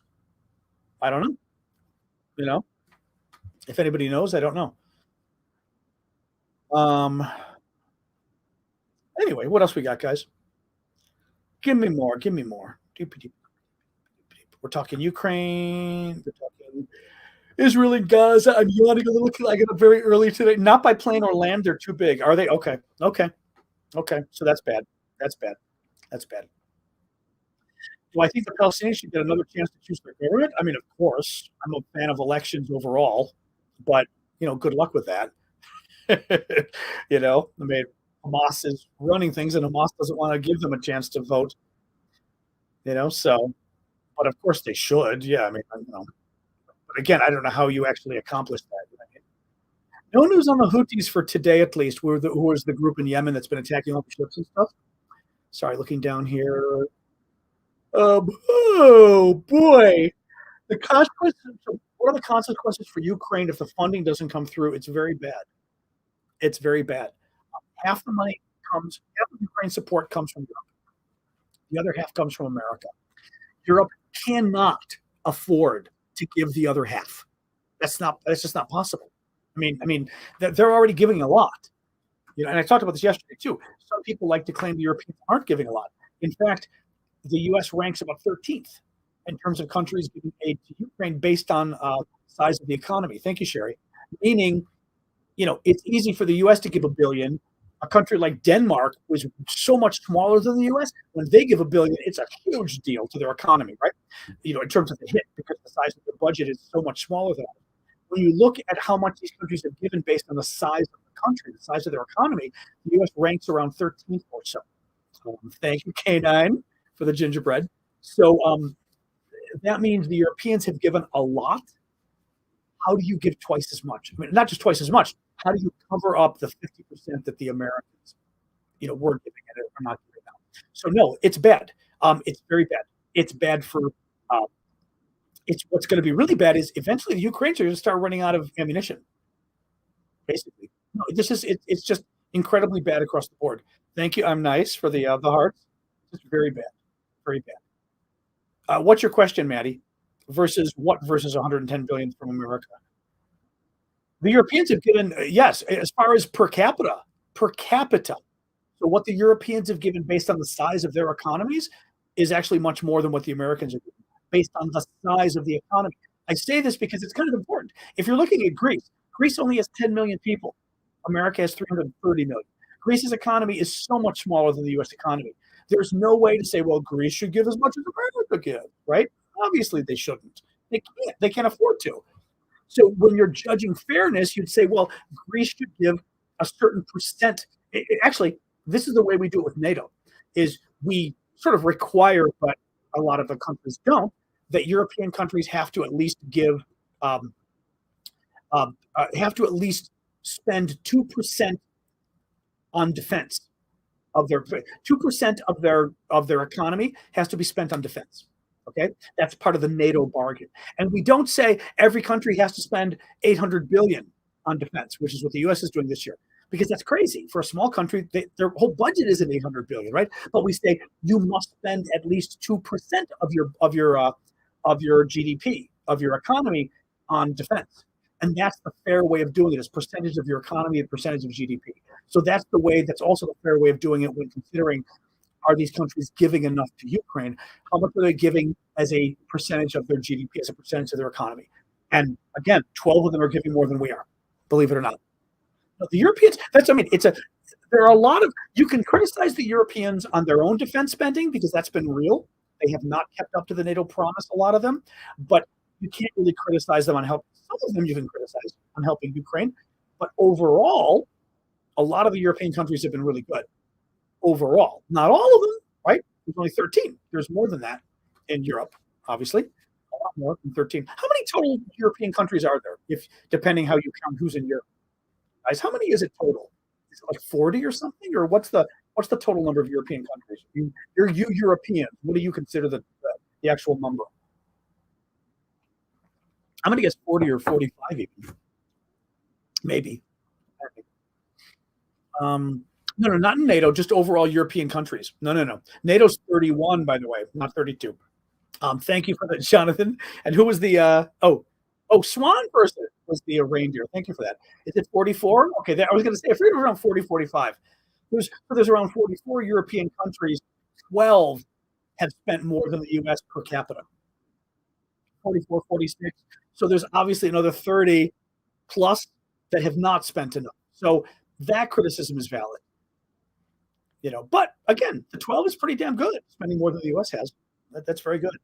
I don't know. You know, if anybody knows, I don't know. Um. Anyway, what else we got, guys? Give me more. Give me more. We're talking Ukraine. We're talking Israel and Gaza. I'm yawning a little because I got up very early today. Not by plane or land. They're too big. Are they? Okay. Okay. Okay. So that's bad. That's bad. That's bad. Do I think the Palestinians should get another chance to choose their government? I mean, of course, I'm a fan of elections overall, but good luck with that. I mean, Hamas is running things, and Hamas doesn't want to give them a chance to vote. So, but of course they should. Yeah, I mean, but again, I don't know how you actually accomplish that. No news on the Houthis for today, at least. Who is the group in Yemen that's been attacking all the ships and stuff? Sorry, looking down here. Oh boy, the consequences. What are the consequences for Ukraine if the funding doesn't come through? It's very bad. It's very bad. Half of Ukraine's support comes from Europe. The other half comes from America. Europe cannot afford to give the other half. That's just not possible. I mean, they're already giving a lot. And I talked about this yesterday too. Some people like to claim the Europeans aren't giving a lot. In fact, the U.S. ranks about 13th in terms of countries giving aid to Ukraine based on size of the economy. Thank you, Sherry. Meaning, it's easy for the U.S. to give $1 billion. A country like Denmark was so much smaller than the U.S. When they give $1 billion, it's a huge deal to their economy, right? In terms of the hit, because the size of their budget is so much smaller than that. When you look at how much these countries have given based on the size of the country, the size of their economy, the U.S. ranks around 13th or so. Thank you, K9, for the gingerbread. So that means the Europeans have given a lot. How do you give twice as much? I mean, not just twice as much. How do you cover up the 50% that the Americans, were giving and are not giving now? So no, it's bad. It's very bad. It's bad for. It's what's going to be really bad is eventually the Ukrainians are going to start running out of ammunition. Basically, no, it's just incredibly bad across the board. Thank you. I'm nice for the hearts. It's very bad, very bad. What's your question, Maddie? Versus 110 billion from America? The Europeans have given, yes, as far as per capita. So what the Europeans have given based on the size of their economies is actually much more than what the Americans are giving based on the size of the economy. I say this because it's kind of important. If you're looking at Greece only has 10 million people. America has 330 million. Greece's economy is so much smaller than the U.S. economy. There's no way to say, well, Greece should give as much as America gives, right? Obviously, they shouldn't. They can't. They can't afford to. So when you're judging fairness, you'd say, well, Greece should give a certain percent. Actually, this is the way we do it with NATO, is we sort of require, but a lot of the countries don't, that European countries have to at least give, have to at least spend 2% on defense of their 2% of their economy has to be spent on defense. Okay, that's part of the NATO bargain. And we don't say every country has to spend 800 billion on defense, which is what the US is doing this year, because that's crazy. For a small country, their whole budget isn't 800 billion, right? But we say you must spend at least 2% of your GDP, of your economy on defense. And that's the fair way of doing it, is percentage of your economy and percentage of GDP. So that's the way, that's also the fair way of doing it when considering, are these countries giving enough to Ukraine? How much are they giving as a percentage of their GDP, as a percentage of their economy? And again, 12 of them are giving more than we are, believe it or not. The Europeans, there are a lot of, you can criticize the Europeans on their own defense spending because that's been real. They have not kept up to the NATO promise, a lot of them, but you can't really criticize them on help. Some of them you can criticize on helping Ukraine, but overall, a lot of the European countries have been really good. Overall, not all of them, right? There's only 13. There's more than that in Europe, obviously, a lot more than 13. How many total European countries are there? If depending how you count who's in Europe, guys, how many is it total? Is it like 40 or something, or what's the total number of European countries? You're European. What do you consider the actual number? I'm going to guess 40 or 45 even. Maybe. No, not in NATO, just overall European countries. No. NATO's 31, by the way, not 32. Thank you for that, Jonathan. And who was the Swan person was the reindeer. Thank you for that. Is it 44? Okay, I was going to say, I figured it was around 40, 45. There's around 44 European countries. 12 have spent more than the U.S. per capita. 44, 46. So there's obviously another 30 plus that have not spent enough. So that criticism is valid. But again, the 12 is pretty damn good, spending more than the U.S. has. That's very good.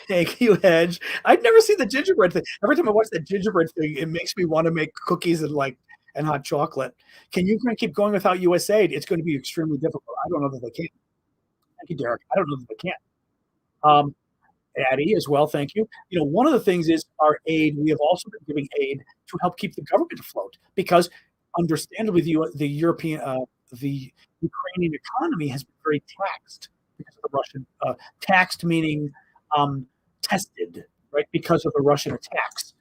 Thank you, Hedge. I'd never seen the gingerbread thing. Every time I watch that gingerbread thing, it makes me want to make cookies and hot chocolate. Can Ukraine keep going without U.S. aid? It's going to be extremely difficult. I don't know that they can. Thank you, Derek. I don't know that they can. Addie as well, thank you. One of the things is our aid. We have also been giving aid to help keep the government afloat because, understandably, the Ukrainian economy has been very taxed because of the Russian taxed, meaning tested, right? Because of the Russian attacks.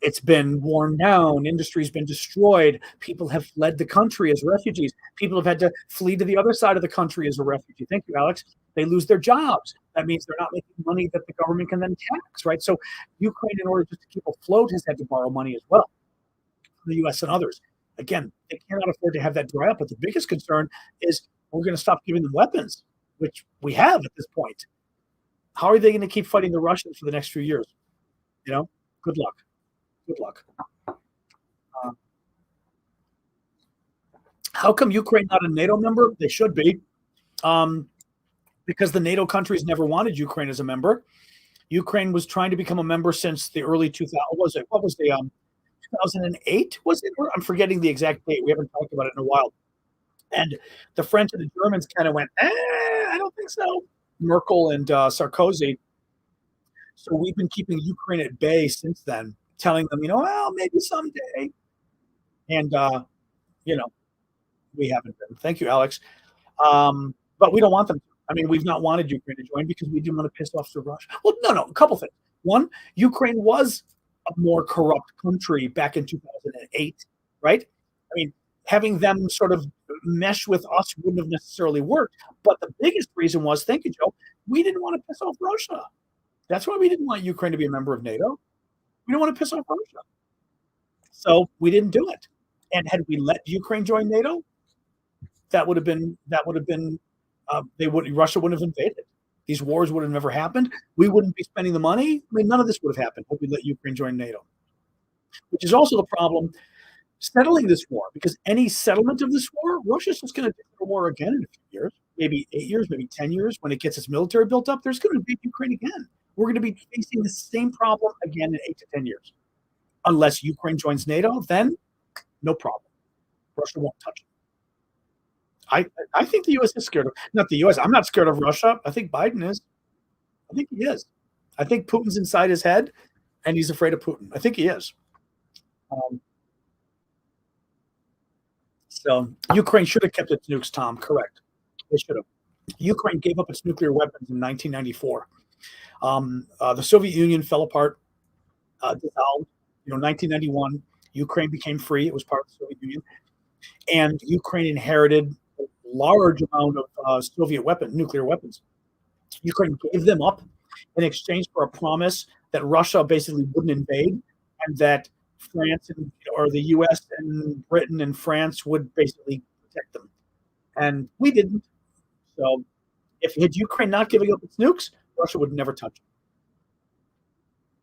It's been worn down. Industry's been destroyed. People have fled the country as refugees. People have had to flee to the other side of the country as a refugee. Thank you, Alex. They lose their jobs. That means they're not making money that the government can then tax, right? So Ukraine, in order just to keep afloat, has had to borrow money as well from the U.S. and others. Again, they cannot afford to have that dry up. But the biggest concern is we're going to stop giving them weapons, which we have at this point. How are they going to keep fighting the Russians for the next few years? Good luck. Good luck. How come Ukraine not a NATO member? They should be, because the NATO countries never wanted Ukraine as a member. Ukraine was trying to become a member since the early 2000s. What was the 2008? Was it? I'm forgetting the exact date. We haven't talked about it in a while. And the French and the Germans kind of went, I don't think so. Merkel and Sarkozy. So we've been keeping Ukraine at bay since then, telling them, well, maybe someday. And, we haven't been. Thank you, Alex. But we don't want them to. I mean, we've not wanted Ukraine to join because we didn't want to piss off the Russia. Well, no, a couple things. One, Ukraine was a more corrupt country back in 2008, right? I mean, having them sort of mesh with us wouldn't have necessarily worked. But the biggest reason was, thank you, Joe, we didn't want to piss off Russia. That's why we didn't want Ukraine to be a member of NATO. We don't want to piss off Russia. So we didn't do it. And had we let Ukraine join NATO, Russia wouldn't have invaded. These wars would have never happened. We wouldn't be spending the money. I mean, none of this would have happened had we let Ukraine join NATO, which is also the problem settling this war, because any settlement of this war, Russia's just going to declare war again in a few years, maybe 8 years, maybe 10 years. When it gets its military built up, there's going to be Ukraine again. We're going to be facing the same problem again in 8 to 10 years. Unless Ukraine joins NATO, then no problem. Russia won't touch it. I think the U.S. is scared of, not the U.S. I'm not scared of Russia. I think Biden is. I think he is. I think Putin's inside his head, and he's afraid of Putin. I think he is. So Ukraine should have kept its nukes, Tom. Correct. They should have. Ukraine gave up its nuclear weapons in 1994. The Soviet Union fell apart, dissolved. 1991, Ukraine became free. It was part of the Soviet Union. And Ukraine inherited a large amount of Soviet nuclear weapons. Ukraine gave them up in exchange for a promise that Russia basically wouldn't invade, and that France and or the U.S. and Britain and France would basically protect them, and we didn't. So if had Ukraine not giving up its nukes, Russia would never touch it.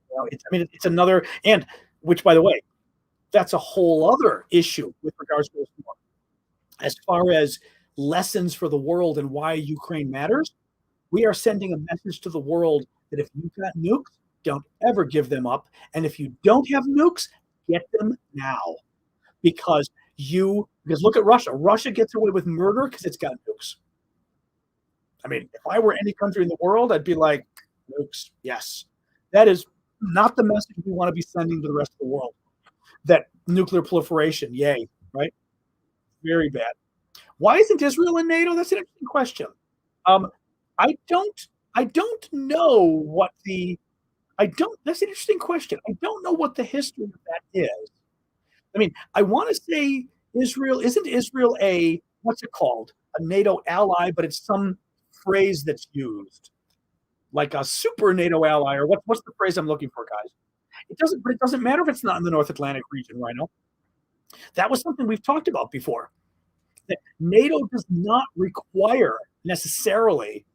You know, I mean, it's another, and which, by the way, that's a whole other issue with regards to this war. As far as lessons for the world and why Ukraine matters, we are sending a message to the world that if you've got nukes, don't ever give them up. And if you don't have nukes, get them now. Because look at Russia. Russia gets away with murder because it's got nukes. I mean, if I were any country in the world, I'd be like, nukes, yes. That is not the message we want to be sending to the rest of the world. That nuclear proliferation, yay, right? Very bad. Why isn't Israel in NATO? That's an interesting question. I don't know what that's an interesting question. I don't know what the history of that is. I mean, I want to say isn't Israel what's it called? A NATO ally, but it's some phrase that's used. Like a super NATO ally, or what's the phrase I'm looking for, guys? But it doesn't matter if it's not in the North Atlantic region, Rhino. That was something we've talked about before. That NATO does not require necessarily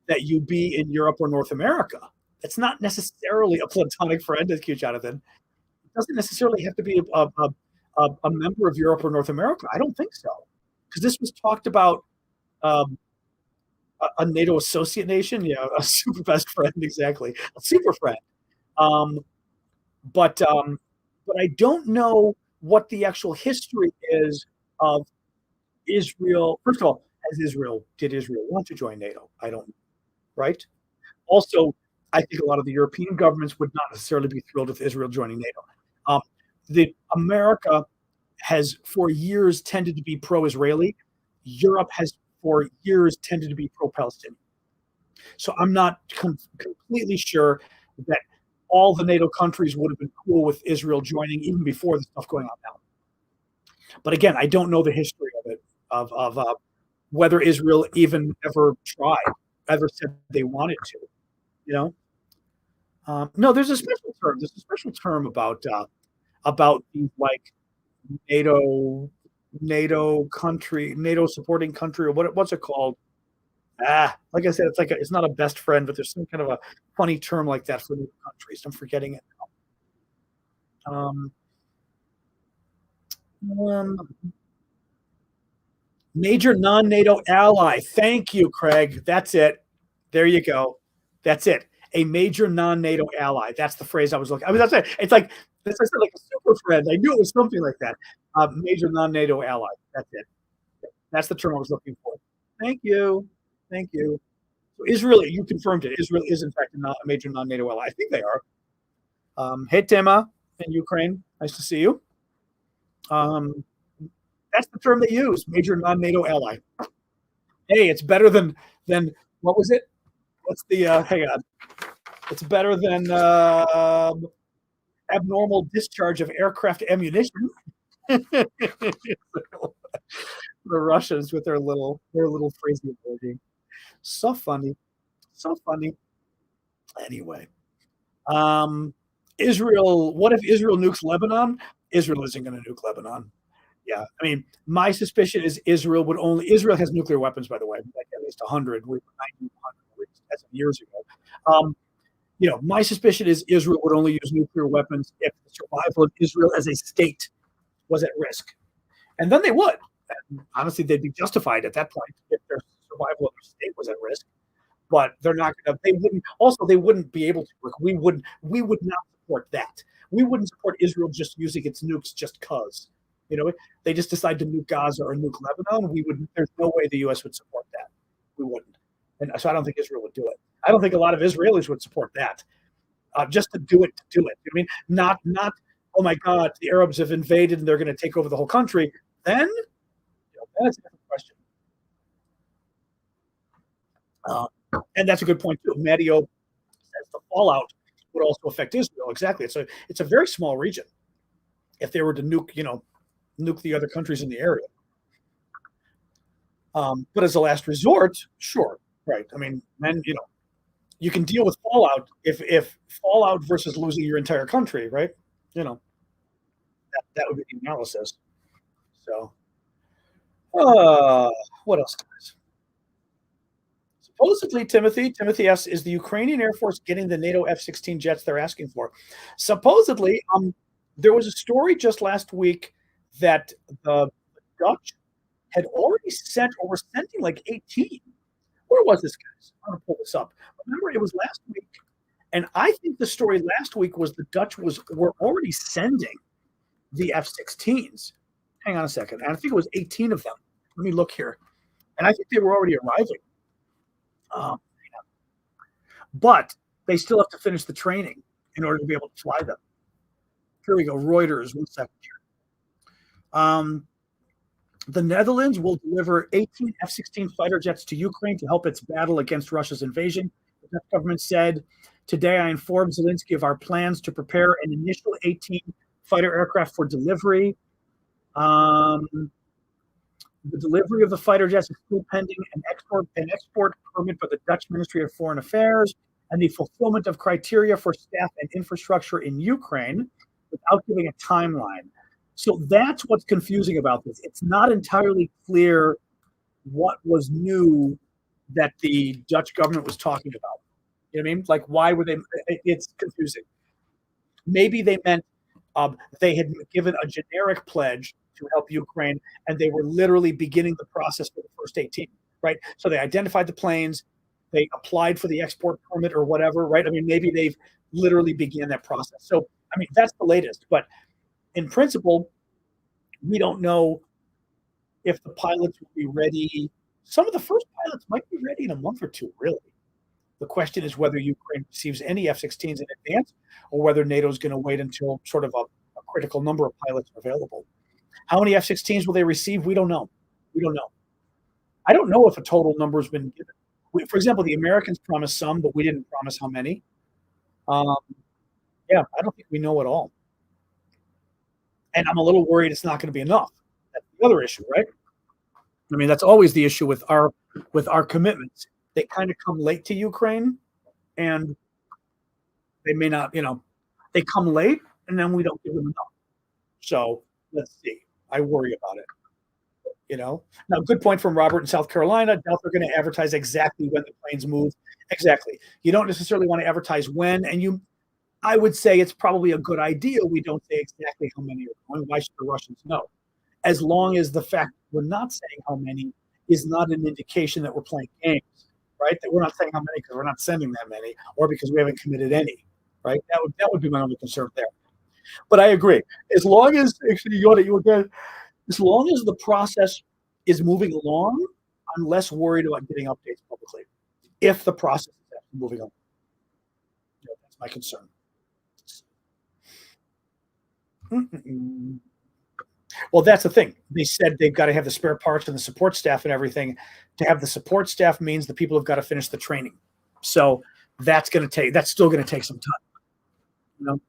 that you be in Europe or North America. It's not necessarily a platonic friend, as Q Jonathan. It doesn't necessarily have to be a member of Europe or North America. I don't think so. Because this was talked about a NATO associate nation, yeah, a super best friend, exactly, a super friend. But I don't know what the actual history is of Israel. First of all, did Israel want to join NATO? I don't, right? Also, I think a lot of the European governments would not necessarily be thrilled with Israel joining NATO. America has for years tended to be pro-Israeli. Europe has for years tended to be pro-Palestinian. So I'm not completely sure that all the NATO countries would have been cool with Israel joining even before the stuff going on now. But again, I don't know the history of it, of whether Israel even ever tried, ever said they wanted to, you know? No, there's a special term. There's a special term about these like NATO country, NATO supporting country, or what's it called? Like I said, it's not a best friend, but there's some kind of a funny term like that for NATO countries. I'm forgetting it now. Major non-NATO ally. Thank you, Craig. That's it. There you go. That's it. A major non-NATO ally. That's the phrase I was looking. I mean, that's it. It's like a super friend. I knew it was something like that. Major non-NATO ally. That's it. That's the term I was looking for. Thank you. Thank you. So Israel, you confirmed it. Israel is in fact a major non-NATO ally. I think they are. Hey, Tema in Ukraine. Nice to see you. That's the term they use, major non-NATO ally. Hey, it's better than what was it? What's the hang on? It's better than abnormal discharge of aircraft ammunition. The Russians with their little phrasing ability. So funny. So funny. Anyway. Israel, what if Israel nukes Lebanon? Israel isn't going to nuke Lebanon. Yeah, I mean, my suspicion is Israel has nuclear weapons, by the way, like at least 100. We were 90, 100 as of years ago. My suspicion is Israel would only use nuclear weapons if the survival of Israel as a state was at risk. And then they would. And honestly, they'd be justified at that point if their survival of their state was at risk. But they're not going to, they wouldn't be able to. Like, we would not support that. We wouldn't support Israel just using its nukes just because. They just decide to nuke Gaza or nuke Lebanon. There's no way the U.S. would support that. We wouldn't. And so I don't think Israel would do it. I don't think a lot of Israelis would support that. Just to do it. You know what I mean? Not, oh my God, the Arabs have invaded and they're going to take over the whole country. Then, that's a different question. And that's a good point too. Matteo says the fallout would also affect Israel. Exactly. It's a very small region. If they were to nuke the other countries in the area. But as a last resort, sure, right. I mean, then You can deal with fallout if fallout versus losing your entire country, right? You know, that would be the analysis. So, uh, what else, guys? Supposedly, Timothy S. is the Ukrainian Air Force getting the NATO F-16 jets they're asking for. Supposedly, there was a story just last week that the Dutch had already sent or were sending like 18. Where was this, guys? I'm going to pull this up. Remember, it was last week, and I think the story last week was the Dutch were already sending the F-16s. Hang on a second. I think it was 18 of them. Let me look here. And I think they were already arriving. Um, but they still have to finish the training in order to be able to fly them. Here we go. Reuters, 1 second here. The Netherlands will deliver 18 F-16 fighter jets to Ukraine to help its battle against Russia's invasion. The Dutch government said, today I informed Zelensky of our plans to prepare an initial 18 fighter aircraft for delivery. The delivery of the fighter jets is still pending an export permit by the Dutch Ministry of Foreign Affairs and the fulfillment of criteria for staff and infrastructure in Ukraine without giving a timeline. So that's what's confusing about this. It's not entirely clear what was new that the Dutch government was talking about. You know what I mean? Like, why were they? It's confusing. Maybe they meant they had given a generic pledge to help Ukraine, and they were literally beginning the process for the first 18, right? So they identified the planes, they applied for the export permit or whatever, right? I mean, maybe they've literally began that process. So, I mean, that's the latest. But in principle, we don't know if the pilots will be ready. Some of the first pilots might be ready in a month or two, really. The question is whether Ukraine receives any F-16s in advance or whether NATO is going to wait until sort of a critical number of pilots are available. How many F-16s will they receive? We don't know. We don't know. I don't know if a total number has been given. For example, the Americans promised some, but we didn't promise how many. Yeah, I don't think we know at all. And I'm a little worried it's not going to be enough. That's the other issue, right? I mean, that's always the issue with our commitments. They kind of come late to Ukraine, and they may not, they come late, and then we don't give them enough. So let's see. I worry about it. Now, good point from Robert in South Carolina. Doubt they're going to advertise exactly when the planes move. Exactly. You don't necessarily want to advertise when, and I would say it's probably a good idea we don't say exactly how many are going. Why should the Russians know? As long as the fact we're not saying how many is not an indication that we're playing games, right? That we're not saying how many because we're not sending that many, or because we haven't committed any, right? That would be my only concern there. But I agree. As long as as long as the process is moving along, I'm less worried about getting updates publicly. If the process is actually moving along, that's my concern. Well, that's the thing. They said they've got to have the spare parts and the support staff and everything. To have the support staff means the people have got to finish the training. So that's still going to take some time.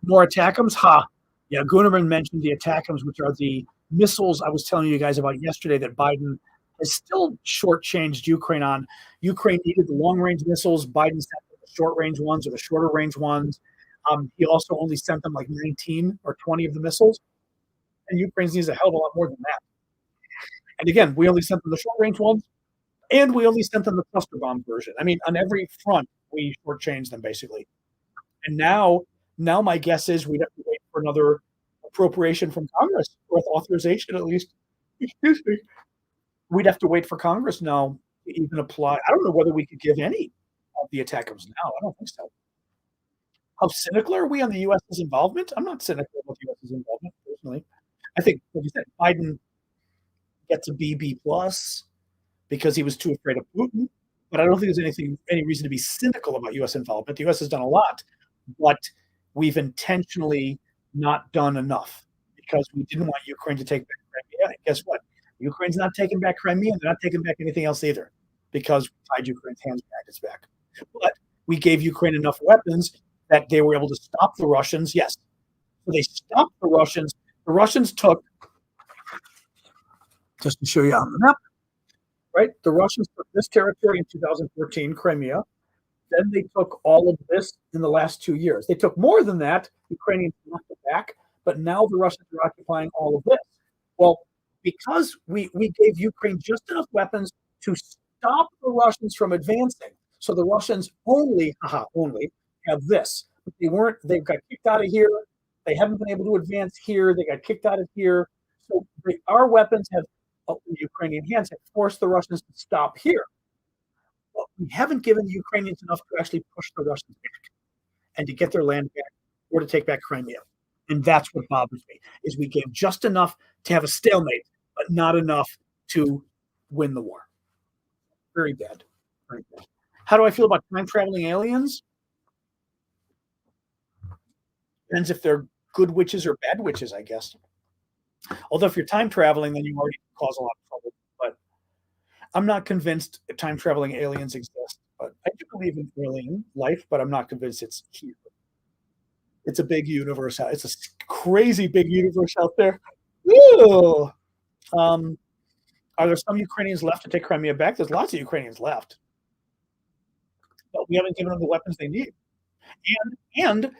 More ATACMS? Yeah, Gunnerman mentioned the ATACMS, which are the missiles I was telling you guys about yesterday that Biden has still shortchanged Ukraine on. Ukraine needed the long-range missiles. Biden sent the short-range ones or the shorter-range ones. He also only sent them like 19 or 20 of the missiles. And Ukraine needs a hell of a lot more than that. And again, we only sent them the short-range ones, and we only sent them the cluster bomb version. I mean, on every front, we shortchanged them basically. And now my guess is we'd have to wait for another appropriation from Congress, or authorization at least. Excuse me. We'd have to wait for Congress now to even apply. I don't know whether we could give any of the ATACMS now. I don't think so. How cynical are we on the U.S.'s involvement? I'm not cynical about the U.S.'s involvement, personally. I think, like you said, Biden gets a BB plus because he was too afraid of Putin. But I don't think there's any reason to be cynical about U.S. involvement. The U.S. has done a lot, but we've intentionally not done enough because we didn't want Ukraine to take back Crimea. And guess what? Ukraine's not taking back Crimea, and they're not taking back anything else either because we tied Ukraine's hands behind its back. But we gave Ukraine enough weapons that they were able to stop the Russians. Yes. So they stopped the Russians. The Russians took, just to show you on the map, right? The Russians took this territory in 2014, Crimea. Then they took all of this in the last 2 years. They took more than that. Ukrainians knocked it back, but now the Russians are occupying all of this. Well, because we gave Ukraine just enough weapons to stop the Russians from advancing. So the Russians only, haha, only have this. But they weren't, they got kicked out of here. They haven't been able to advance here. They got kicked out of here. So our weapons have, Ukrainian hands have forced the Russians to stop here. Well, we haven't given the Ukrainians enough to actually push the Russians back and to get their land back or to take back Crimea. And that's what bothers me, is we gave just enough to have a stalemate, but not enough to win the war. Very bad. Very bad. How do I feel about time-traveling aliens? Depends if they're good witches or bad witches, I guess. Although if you're time traveling, then you already cause a lot of trouble. But I'm not convinced time traveling aliens exist. But I do believe in alien life, but I'm not convinced it's here. It's a big universe. It's a crazy big universe out there. Ooh. Are there some Ukrainians left to take Crimea back? There's lots of Ukrainians left, but we haven't given them the weapons they need, and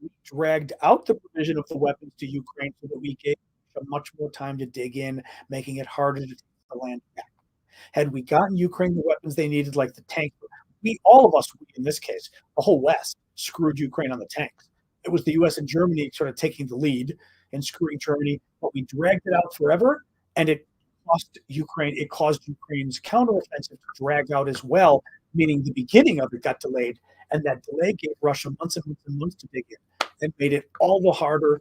we dragged out the provision of the weapons to Ukraine so that we gave them much more time to dig in, making it harder to take the land back. Had we gotten Ukraine the weapons they needed, like the tanks, all of us, in this case, the whole West, screwed Ukraine on the tanks. It was the U.S. and Germany sort of taking the lead and screwing Germany, but we dragged it out forever, and it cost Ukraine. It caused Ukraine's counteroffensive to drag out as well, meaning the beginning of it got delayed, and that delay gave Russia months and months and months to dig in, and made it all the harder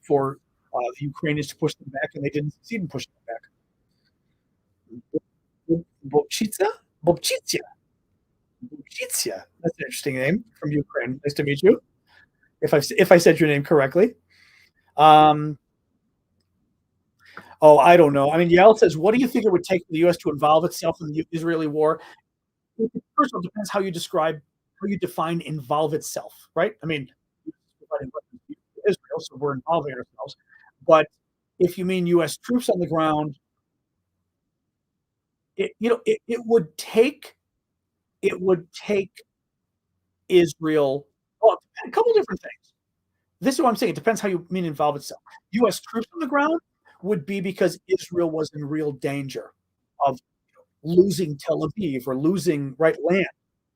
for the Ukrainians to push them back, and they didn't succeed in pushing them back. Bobchitsa? Bobchitsa. Bobchitsa. That's an interesting name from Ukraine. Nice to meet you. If I said your name correctly. Oh, I don't know. I mean, Yael says, what do you think it would take for the U.S. to involve itself in the Israeli war? First of all, it depends how you define involve itself, right? I mean, Israel, so we're involving ourselves. But if you mean U.S. troops on the ground, it would take Israel. Well, a couple different things. This is what I'm saying. It depends how you mean involve itself. U.S. troops on the ground would be because Israel was in real danger of losing Tel Aviv or losing land,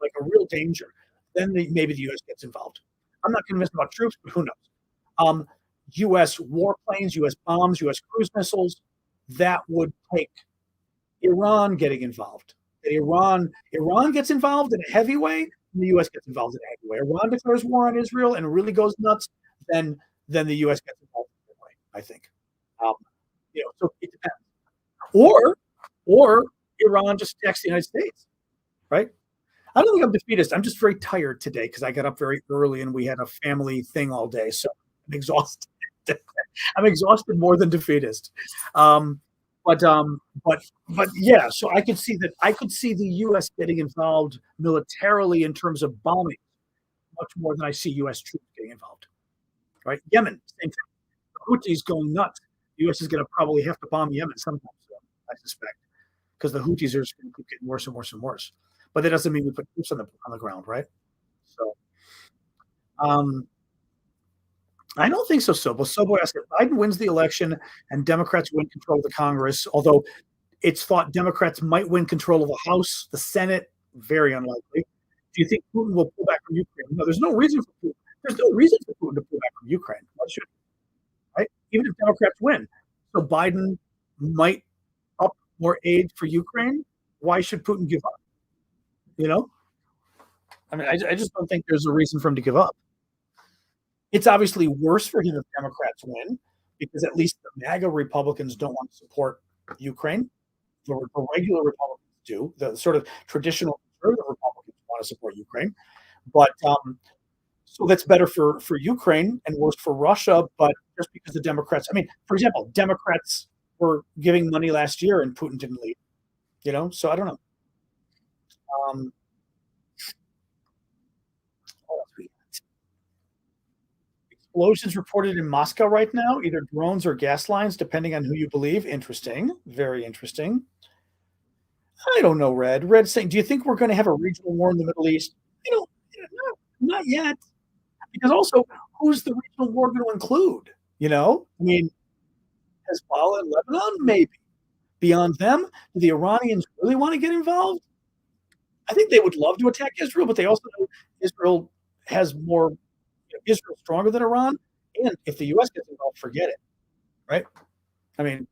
like a real danger. Then maybe the U.S. gets involved. I'm not convinced about troops, but who knows? U.S. warplanes, U.S. bombs, U.S. cruise missiles, that would take Iran getting involved. Iran gets involved in a heavy way, and the U.S. gets involved in a heavy way. Iran declares war on Israel and really goes nuts, then the U.S. gets involved in a way, I think. So it depends. Or Iran just attacks the United States, right? I don't think I'm defeatist. I'm just very tired today because I got up very early and we had a family thing all day, so I'm exhausted. I'm exhausted more than defeatist. But yeah, so I could see the U.S. getting involved militarily in terms of bombing much more than I see U.S. troops getting involved. Right? Yemen, same thing. The Houthis going nuts. The U.S. is going to probably have to bomb Yemen sometime soon, I suspect, because the Houthis are just going to keep getting worse and worse and worse. But that doesn't mean we put troops on the ground, right? So, I don't think so. Sobo asked if Biden wins the election and Democrats win control of the Congress, although it's thought Democrats might win control of the House, the Senate, very unlikely. Do you think Putin will pull back from Ukraine? No, there's no reason for Putin. There's no reason for Putin to pull back from Ukraine. Why should he? Right? Even if Democrats win. So Biden might up more aid for Ukraine. Why should Putin give up? I mean, I just don't think there's a reason for him to give up. It's obviously worse for him if Democrats win, because at least the MAGA Republicans don't want to support Ukraine. The regular Republicans do. The sort of traditional conservative Republicans want to support Ukraine. But so that's better for Ukraine and worse for Russia. But just because the Democrats, I mean, for example, Democrats were giving money last year and Putin didn't leave. So I don't know. Explosions reported in Moscow right now, either drones or gas lines, depending on who you believe. Interesting. Very interesting. I don't know, Red. Red's saying, do you think we're going to have a regional war in the Middle East? not yet. Because also, who's the regional war going to include? I mean, Hezbollah and Lebanon, maybe. Beyond them, do the Iranians really want to get involved? I think they would love to attack Israel, but they also know Israel has more. Israel's stronger than Iran, and if the U.S. gets involved, forget it, right? I mean,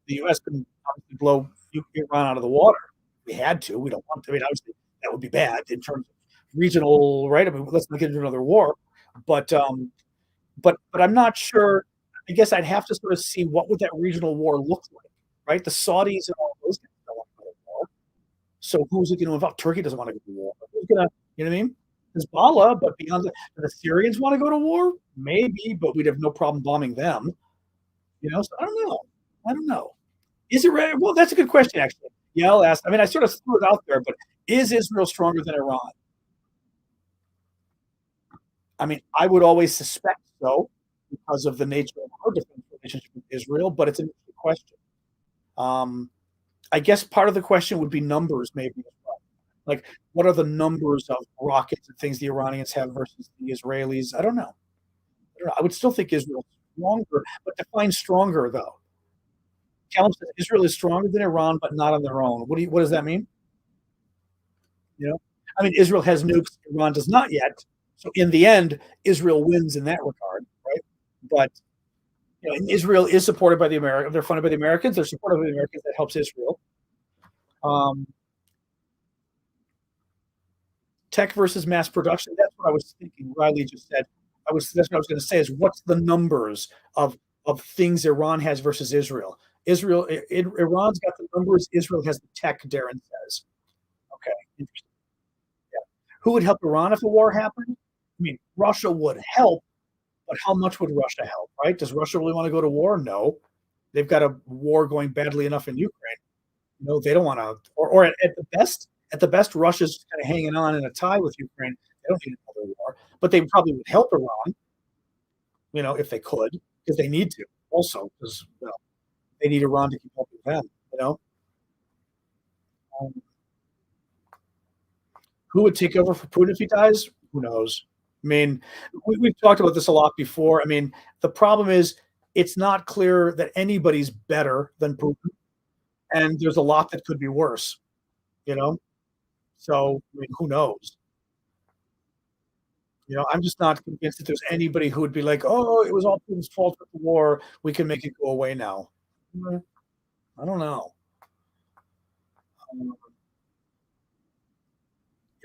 the U.S. can obviously blow Iran out of the water. We had to. We don't want to. I mean, obviously, that would be bad in terms of regional, right? I mean, let's not get into another war, but but I'm not sure. I guess I'd have to sort of see what would that regional war look like, right? The Saudis and all those guys don't want to go to war. So who's it going to involve? Turkey doesn't want to go to war. Who's going to, you know what I mean? Hezbollah, but beyond that, do the Syrians want to go to war? Maybe, but we'd have no problem bombing them. So I don't know. I don't know. Is it ready? Well, that's a good question, actually. Yeah, I'll ask. I mean, I sort of threw it out there, but is Israel stronger than Iran? I mean, I would always suspect so because of the nature of our defense relationship with Israel, but it's an interesting question. Um, I guess part of the question would be numbers, maybe as well. Like, what are the numbers of rockets and things the Iranians have versus the Israelis? I don't know. I would still think Israel's stronger, but define stronger though. Callum says Israel is stronger than Iran, but not on their own. What does that mean? I mean, Israel has nukes, Iran does not yet. So in the end, Israel wins in that regard, right? But Israel is supported by the Americans. They're funded by the Americans. They're supported by the Americans. That helps Israel. Um, Tech versus mass production. That's what I was thinking. Riley just said. That's what I was going to say. Is what's the numbers of things Iran has versus Israel? Iran's got the numbers. Israel has the tech. Darren says. Okay, interesting. Yeah. Who would help Iran if a war happened? I mean, Russia would help, but how much would Russia help? Right? Does Russia really want to go to war? No. They've got a war going badly enough in Ukraine. They don't want to. Or at the best, Russia's kind of hanging on in a tie with Ukraine. They don't need another war, but they probably would help Iran, if they could, because they need to. Also, because they need Iran to keep helping them. Um, who would take over for Putin if he dies? Who knows? I mean, we've talked about this a lot before. I mean, the problem is it's not clear that anybody's better than Putin, and there's a lot that could be worse. So I mean, who knows? I'm just not convinced that there's anybody who would be like, "Oh, it was all Putin's fault with the war. We can make it go away now." I don't know. Um,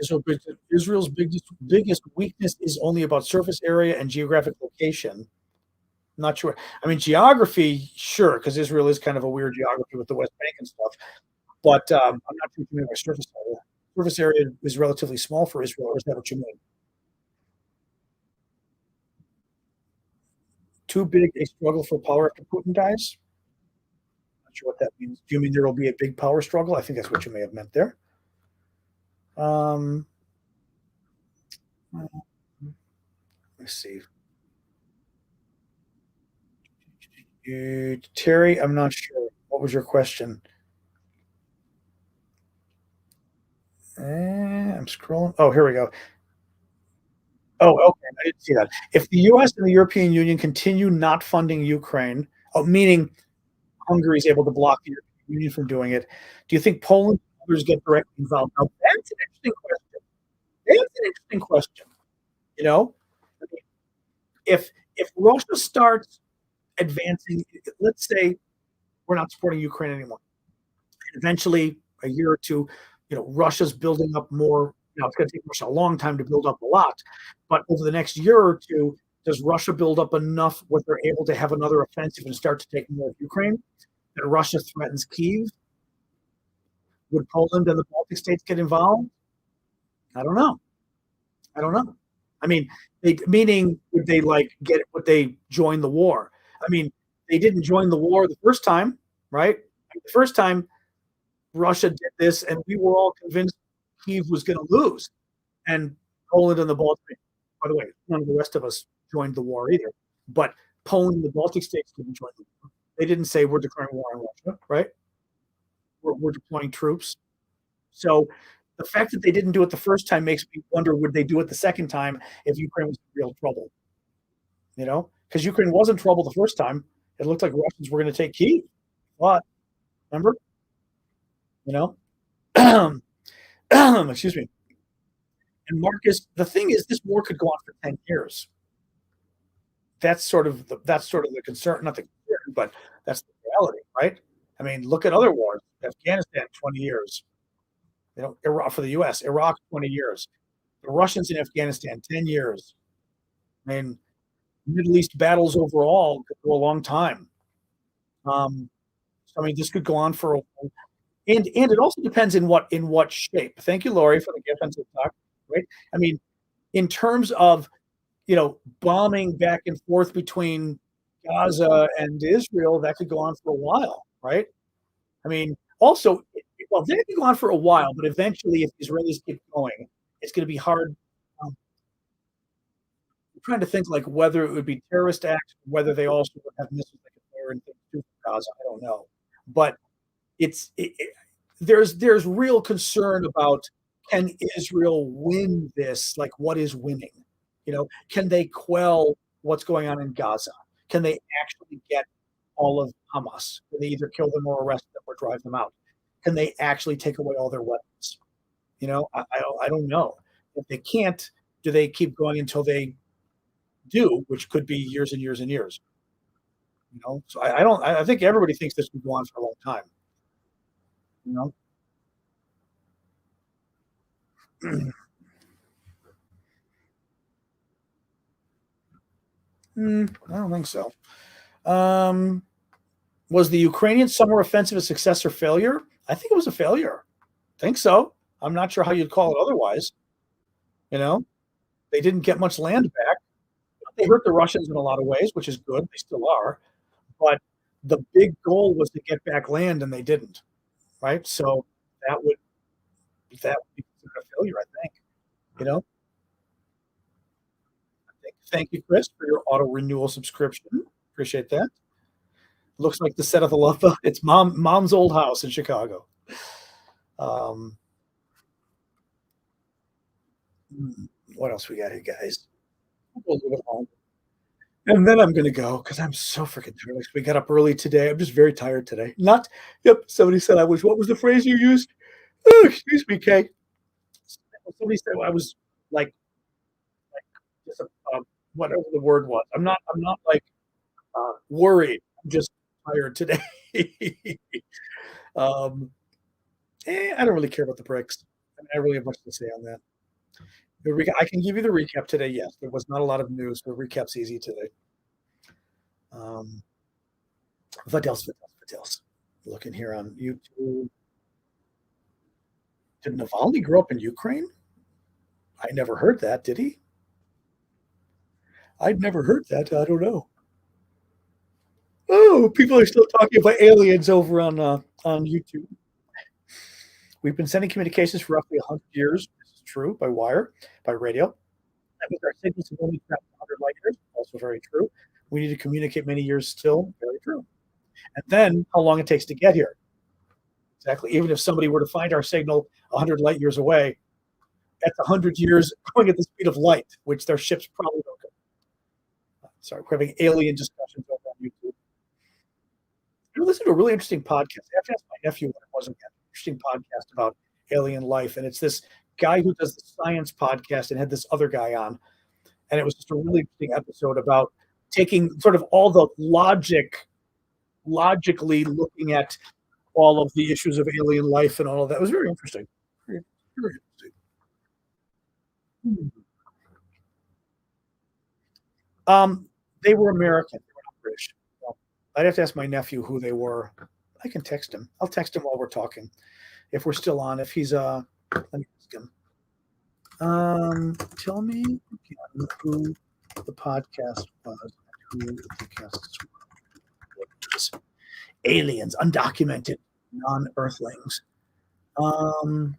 Israel's biggest weakness is only about surface area and geographic location. Not sure. I mean, geography, sure, because Israel is kind of a weird geography with the West Bank and stuff. But I'm not too familiar with surface area. Surface area is relatively small for Israel, or is that what you mean? Too big a struggle for power after Putin dies? Not sure what that means. Do you mean there will be a big power struggle? I think that's what you may have meant there. Um, let's see. Terry, I'm not sure. What was your question? I'm scrolling. Oh, here we go. Oh, okay. I didn't see that. If the U.S. and the European Union continue not funding Ukraine, meaning Hungary is able to block the European Union from doing it, do you think Poland and others get directly involved? Now, that's an interesting question. That's an interesting question. I mean, if Russia starts advancing, let's say we're not supporting Ukraine anymore. Eventually, a year or two, Russia's building up more. It's going to take Russia a long time to build up a lot, but over the next year or two, does Russia build up enough where they're able to have another offensive and start to take more of Ukraine? That Russia threatens Kyiv? Would Poland and the Baltic states get involved? I don't know. I don't know. I mean, meaning would they join the war? I mean, they didn't join the war the first time, right? The first time Russia did this, and we were all convinced Kyiv was going to lose. And Poland and the Baltic, by the way, none of the rest of us joined the war either. But Poland and the Baltic states didn't join the war. They didn't say we're declaring war on Russia, right? We're deploying troops. So The fact that they didn't do it the first time makes me wonder, would they do it the second time if Ukraine was in real trouble, you know? Because Ukraine was in trouble the first time. It looked like Russians were gonna take Kyiv, but remember? You know? Excuse me. And Marcus, the thing is this war could go on for 10 years. That's sort of the concern, not the concern, but that's the reality, right? I mean, look at other wars. Afghanistan, 20 years. Iraq for the US, Iraq, 20 years. The Russians in Afghanistan, 10 years. I mean, Middle East battles overall could go a long time. Um, so, I mean, this could go on for a and it also depends in what shape. Thank you, Lori, for the gift on TikTok. Right? I mean, in terms of bombing back and forth between Gaza and Israel, that could go on for a while, right? I mean, also, well, that could go on for a while, but eventually, if Israelis keep going, it's going to be hard. I'm trying to think like whether it would be terrorist acts, whether they also would have missiles they could fire and things to Gaza. I don't know, but there's real concern about, can Israel win this? Like, what is winning? Can they quell what's going on in Gaza? Can they actually get all of Hamas? Can they either kill them or arrest them or drive them out? Can they actually take away all their weapons? I don't know. If they can't, do they keep going until they do, which could be years and years and years? So I don't. I think everybody thinks this could go on for a long time. You know. I don't think so. Um, was the Ukrainian summer offensive a success or failure? I think it was a failure. I think so. I'm not sure how you'd call it otherwise. You know, they didn't get much land back. They hurt the Russians in a lot of ways, which is good. They still are. But the big goal was to get back land, and they didn't. Right. So that would that would be considered a failure, I think. You know. Thank you, Chris, for your auto renewal subscription. Appreciate that. Looks like the set of the love bug. It's mom's old house in Chicago. Um, what else we got here, guys? We'll go a little bit longer. And then I'm going to go because I'm so freaking tired. Like, we got up early today. I'm just very tired today. Not, yep. Somebody said I was, what was the phrase you used? Oh, excuse me, Kay. Somebody said I was like just whatever the word was. I'm not like worried. I'm just tired today. um, I don't really care about the bricks. I mean, I really have much to say on that. I can give you the recap today. Yes, there was not a lot of news. The recap's easy today. Um, what else? What else? Looking here on YouTube. Did Navalny grow up in Ukraine? I never heard that. Did he? I'd never heard that. I don't know. Oh, people are still talking about aliens over on YouTube. We've been sending communications for roughly 100 years. This is true, by wire, by radio. That means our signals have only traveled 100 light years. Also very true. We need to communicate many years still. Very true. And then how long it takes to get here. Exactly. Even if somebody were to find our signal 100 light years away, that's 100 years going at the speed of light, which their ships probably don't go. Sorry, we're having alien discussions over on YouTube. I listened to a really interesting podcast. I have to ask my nephew what it was again. Interesting podcast about alien life, and it's this guy who does the science podcast and had this other guy on, and it was just a really interesting episode about taking sort of all the logically looking at all of the issues of alien life and all of that. It was very interesting. Very, very interesting. They were American. They were not British. Well, I'd have to ask my nephew who they were. I can text him. I'll text him while we're talking. If we're still on, if he's let me ask him. Tell me again who the podcast was, who the guests were. Aliens, undocumented, non-Earthlings. Let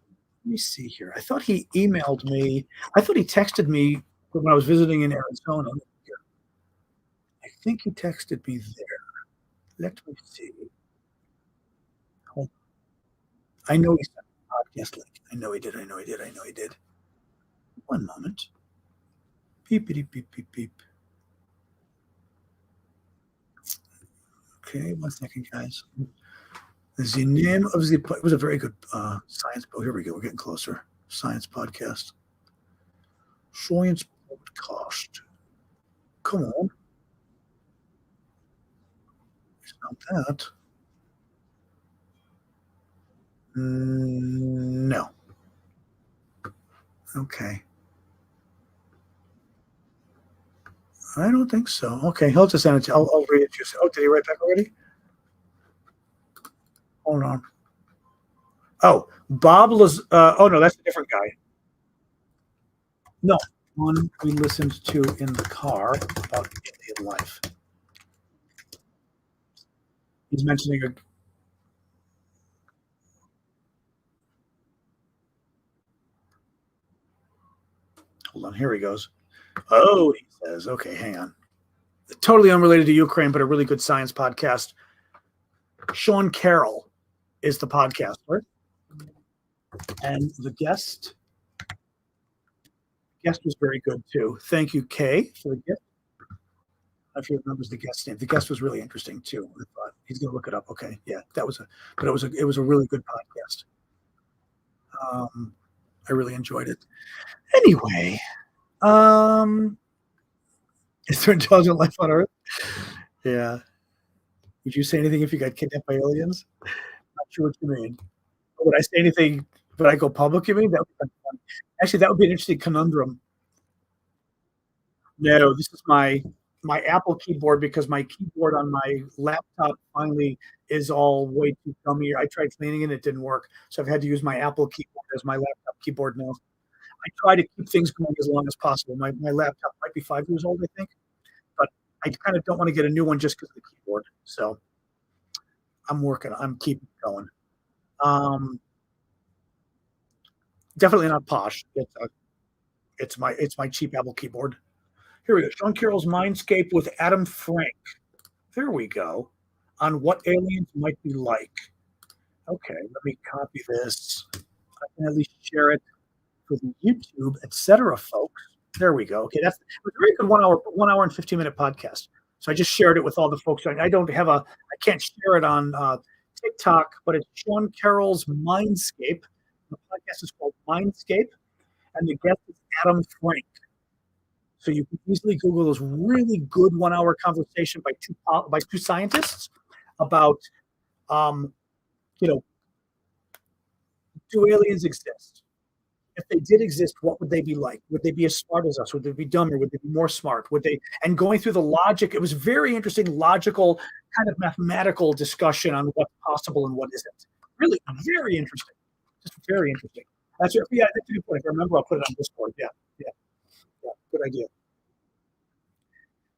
me see here. I thought he emailed me. I thought he texted me when I was visiting in Arizona. I think he texted me there. Let me see. I know he sent Guest link. I know he did. I know he did. I know he did. One moment. Beep, beep, beep, beep, beep. Okay, 1 second, guys. The name of the it was a very good science. Oh, here we go. We're getting closer. Science podcast. Science podcast. Come on. It's not that. No. Okay. I don't think so. Okay, he'll just send it to you. I'll read it to you. Oh, did he write back already? Hold on. Oh, Bob Laz. Oh no, that's a different guy. No, one we listened to in the car about alien life. He's mentioning a. Hold on, here he goes. Oh, he says, okay, hang on. Totally unrelated to Ukraine, but a really good science podcast. Sean Carroll is the podcaster, and the guest was very good too. Thank you, Kay, for the gift. If he remembers the guest name, the guest was really interesting too. I thought he's going to look it up. Okay, yeah, but it was a really good podcast. I really enjoyed it. Anyway, is there intelligent life on Earth? Yeah. Would you say anything if you got kidnapped by aliens? Not sure what you mean. Would I say anything? Would I go public? You mean that? Actually, that would be an interesting conundrum. No, this is my Apple keyboard because my keyboard on my laptop finally is all way too gummy. I tried cleaning it, it didn't work. So I've had to use my Apple keyboard as my laptop keyboard now. I try to keep things going as long as possible. My laptop might be 5 years old, I think, but I kind of don't want to get a new one just because of the keyboard. So I'm keeping going. Um, Definitely not posh. It's my cheap Apple keyboard. Here we go. Sean Carroll's Mindscape with Adam Frank. There we go. On what aliens might be like. Okay, let me copy this. I can at least share it for the YouTube, etc., folks. There we go. Okay, that's a very good 1 hour and 15-minute podcast. So I just shared it with all the folks. I don't have I can't share it on TikTok, but it's Sean Carroll's Mindscape. The podcast is called Mindscape, and the guest is Adam Frank. So you can easily Google this really good 1 hour conversation by two scientists about, you know, do aliens exist? If they did exist, what would they be like? Would they be as smart as us? Would they be dumber? Would they be more smart? Would they? And going through the logic, it was very interesting, logical, kind of mathematical discussion on what's possible and what isn't. Really, very interesting. Just very interesting. Yeah, that's a good point. If I remember, I'll put it on Discord. Yeah, yeah, yeah. Good idea.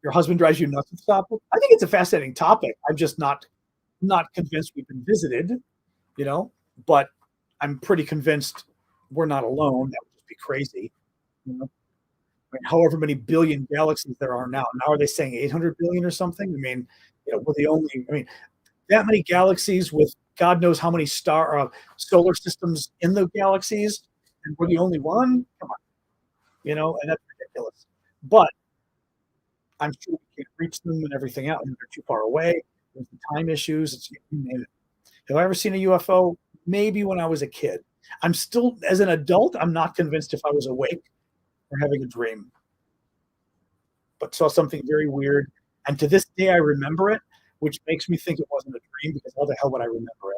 Your husband drives you nuts with stop. I think it's a fascinating topic. I'm just not convinced we've been visited, you know, but I'm pretty convinced we're not alone. That would just be crazy. You know? I mean, however many billion galaxies there are now. Now are they saying 800 billion or something? I mean, we're the only. I mean, that many galaxies with God knows how many solar systems in the galaxies, and we're the only one. Come on, and that's ridiculous. But I'm sure we can't reach them and everything out, and they're too far away. There's the time issues. Have I ever seen a UFO? Maybe when I was a kid. I'm still, as an adult, I'm not convinced if I was awake or having a dream, but saw something very weird. And to this day, I remember it, which makes me think it wasn't a dream because how the hell would I remember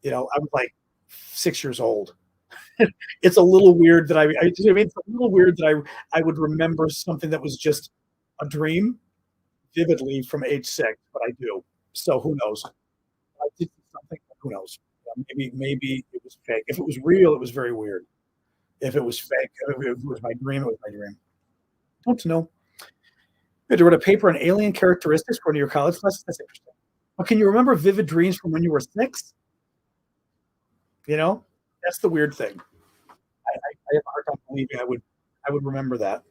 it? I was like 6 years old. It's a little weird that it's a little weird that I would remember something that was just a dream vividly from age 6, but I do. So who knows? I did something. Who knows? Maybe it was fake. If it was real, it was very weird. If it was fake, if it was my dream, it was my dream. Don't know. You had to write a paper on alien characteristics for one of your college classes. That's interesting. But can you remember vivid dreams from when you were 6? That's the weird thing. I have a hard time believing I would remember that.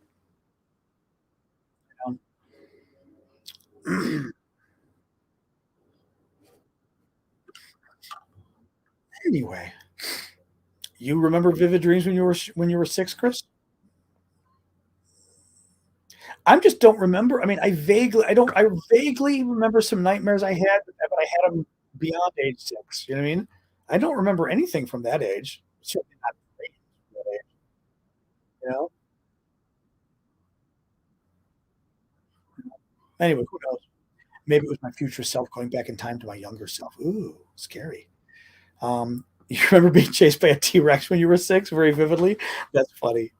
Anyway, You remember vivid dreams when you were 6, Chris? I just don't remember. I mean, I vaguely remember some nightmares I had, but I had them beyond age 6, you know what I mean? I don't remember anything from that age. Certainly not dreams from that age, you know? Anyway, who knows? Maybe it was my future self going back in time to my younger self. Ooh, scary. You remember being chased by a T-Rex when you were 6 very vividly? That's funny.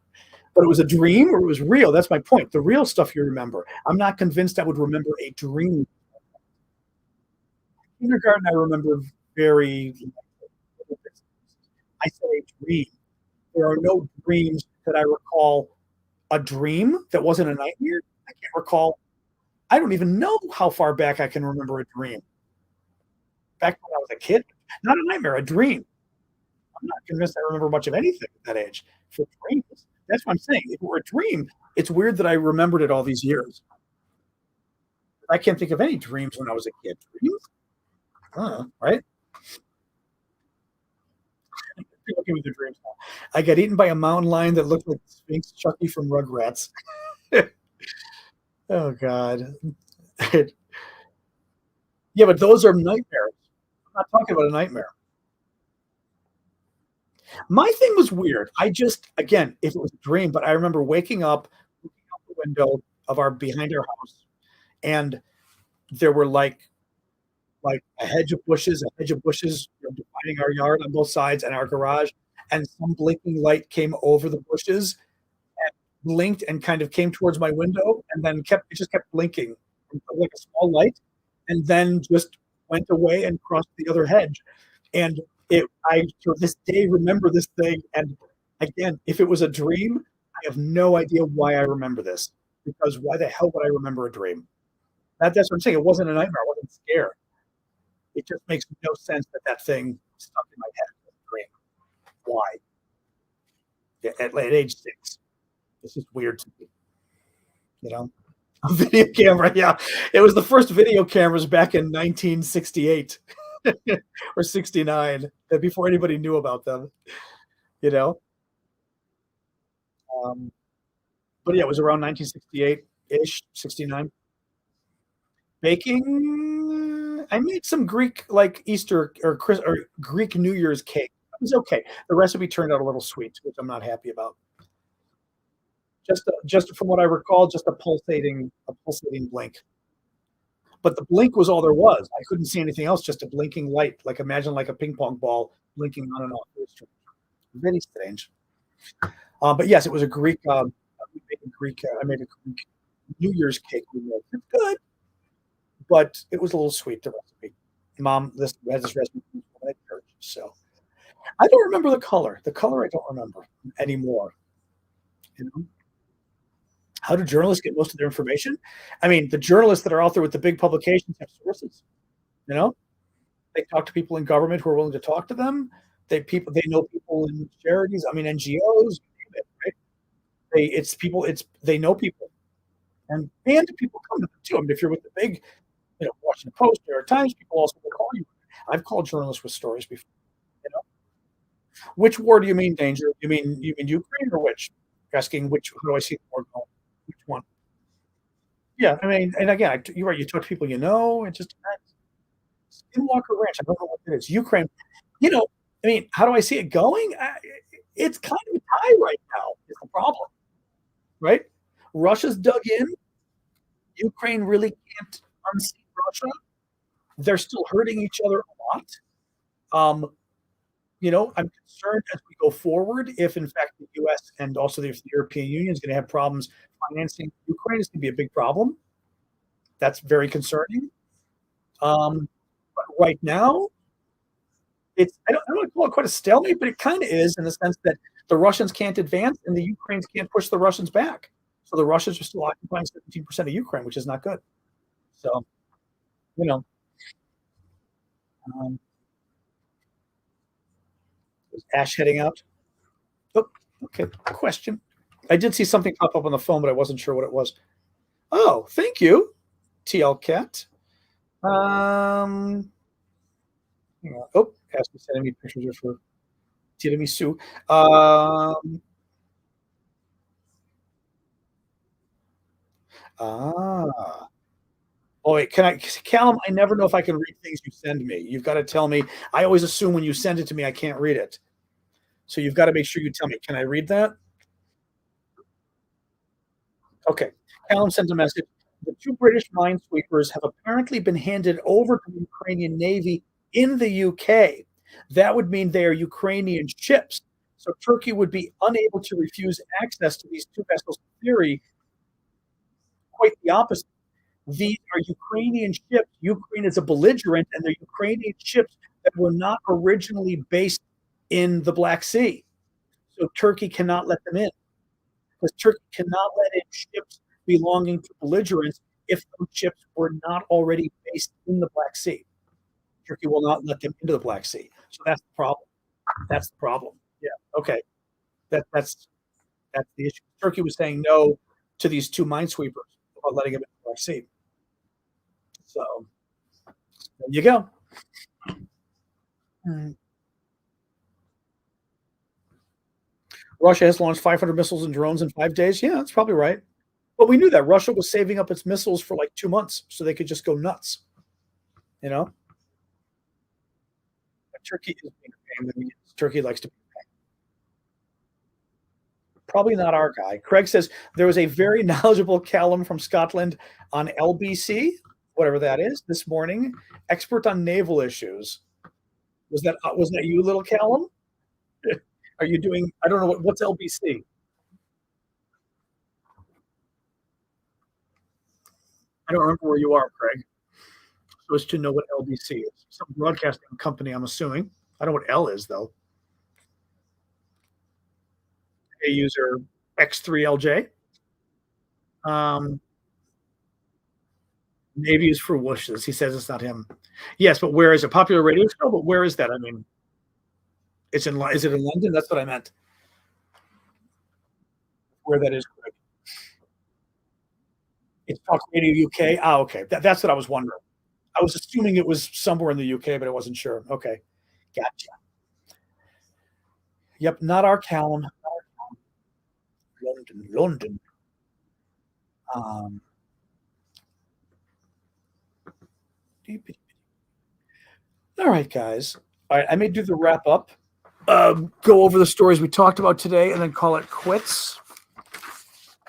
But it was a dream or it was real? That's my point. The real stuff you remember. I'm not convinced I would remember a dream. Kindergarten, I remember very I said a dream. There are no dreams that I recall a dream that wasn't a nightmare. I can't recall. I don't even know how far back I can remember a dream. Back when I was a kid, not a nightmare, a dream. I'm not convinced I remember much of anything at that age for dreams. That's what I'm saying. If it were a dream, it's weird that I remembered it all these years. I can't think of any dreams when I was a kid. Dreams? Right? People give me the dreams now. I got eaten by a mountain lion that looked like Sphinx Chucky from Rugrats. Oh God. Yeah, but those are nightmares. I'm not talking about a nightmare. My thing was weird. I just, again, if it was a dream, but I remember waking up, looking out the window of our behind our house, and there were like a hedge of bushes, you know, dividing our yard on both sides and our garage, and some blinking light came over the bushes and blinked and kind of came towards my window, and then kept blinking like a small light, and then just went away and crossed the other hedge. And I to this day remember this thing. And again, if it was a dream, I have no idea why I remember this because why the hell would I remember a dream? That's what I'm saying. It wasn't a nightmare. I wasn't scared. It just makes no sense that that thing stuck in my head as a dream. Why? Yeah, at age 6, it's just weird to me. You know, a video camera. Yeah, it was the first video cameras back in 1968 or 69, before anybody knew about them. You know, um, but yeah, it was around 1968 ish, 69. Baking, I made some Greek like Easter or Greek New Year's cake. It was okay. The recipe turned out a little sweet, which I'm not happy about. Just from what I recall, just a pulsating blink. But the blink was all there was. I couldn't see anything else, just a blinking light. Like imagine like a ping pong ball blinking on and off. It was strange. Very strange. But yes, it was a Greek. We made a Greek. I made a Greek New Year's cake. We made. It's good, but it was a little sweet. The recipe. Mom this has this recipe from at church, so I don't remember the color. The color I don't remember anymore. You know, how do journalists get most of their information? I mean, the journalists that are out there with the big publications have sources. You know, they talk to people in government who are willing to talk to them. They know people in charities. I mean, NGOs. Right? They know people, and people come to them too. I mean, if you're with the big, you know, Washington Post, New York Times, people also will call you. I've called journalists with stories before. You know, which war do you mean danger? You mean Ukraine or which? You're asking which? Who do I see the war going? Which one? Yeah, I mean, and again, you're right. You talk to people you know. It just depends. Skinwalker Ranch. I don't know what it is. Ukraine. You know, I mean, how do I see it going? It's kind of a tie right now. Is the problem, right? Russia's dug in. Ukraine really can't unseat Russia. They're still hurting each other a lot. Um, you know, I'm concerned as we go forward if, in fact, the U.S. and also the European Union is going to have problems financing Ukraine. It's going to be a big problem. That's very concerning. But right now, I don't want to call it quite a stalemate, but it kind of is in the sense that the Russians can't advance and the Ukrainians can't push the Russians back. So the Russians are still occupying 17% of Ukraine, which is not good. So, you know, um, is Ash heading out? Oh, okay. Question. I did see something pop up on the phone, but I wasn't sure what it was. Oh, thank you, TL Cat. Um, oh, Ash is sending me pictures of her. tiramisu. Um, ah. Oh, wait, Callum, I never know if I can read things you send me. You've got to tell me. I always assume when you send it to me, I can't read it. So you've got to make sure you tell me. Can I read that? Okay. Callum sent a message. The two British minesweepers have apparently been handed over to the Ukrainian Navy in the UK. That would mean they are Ukrainian ships. So Turkey would be unable to refuse access to these two vessels. In theory, quite the opposite. These are Ukrainian ships. Ukraine is a belligerent, and they're Ukrainian ships that were not originally based in the Black Sea. So Turkey cannot let them in because Turkey cannot let in ships belonging to belligerents if those ships were not already based in the Black Sea. Turkey will not let them into the Black Sea. So that's the problem. That's the problem. Yeah. Okay. That's the issue. Turkey was saying no to these two minesweepers about letting them into the Black Sea. So there you go. Mm. Russia has launched 500 missiles and drones in 5 days. Yeah, that's probably right. But we knew that Russia was saving up its missiles for like 2 months so they could just go nuts. You know, Turkey is being a pain. Turkey likes to. Probably not our guy. Craig says there was a very knowledgeable Callum from Scotland on LBC, whatever that is, this morning. Expert on naval issues. Was that you, little Callum? Are you doing? I don't know what's LBC. I don't remember where you are, Craig. So as to know what LBC is, some broadcasting company, I'm assuming. I don't know what L is though. A user X3LJ. Um, Navy is for whooshes. He says it's not him. Yes, but where is it? Popular radio show, but where is that? I mean, it's in. Is it in London? That's what I meant. Where that is? It's Talk Radio UK. Ah, okay. That's what I was wondering. I was assuming it was somewhere in the UK, but I wasn't sure. Okay, gotcha. Yep, not our Callum. London, London. Um, all right, guys. All right, I may do the wrap up. Go over the stories we talked about today, and then call it quits.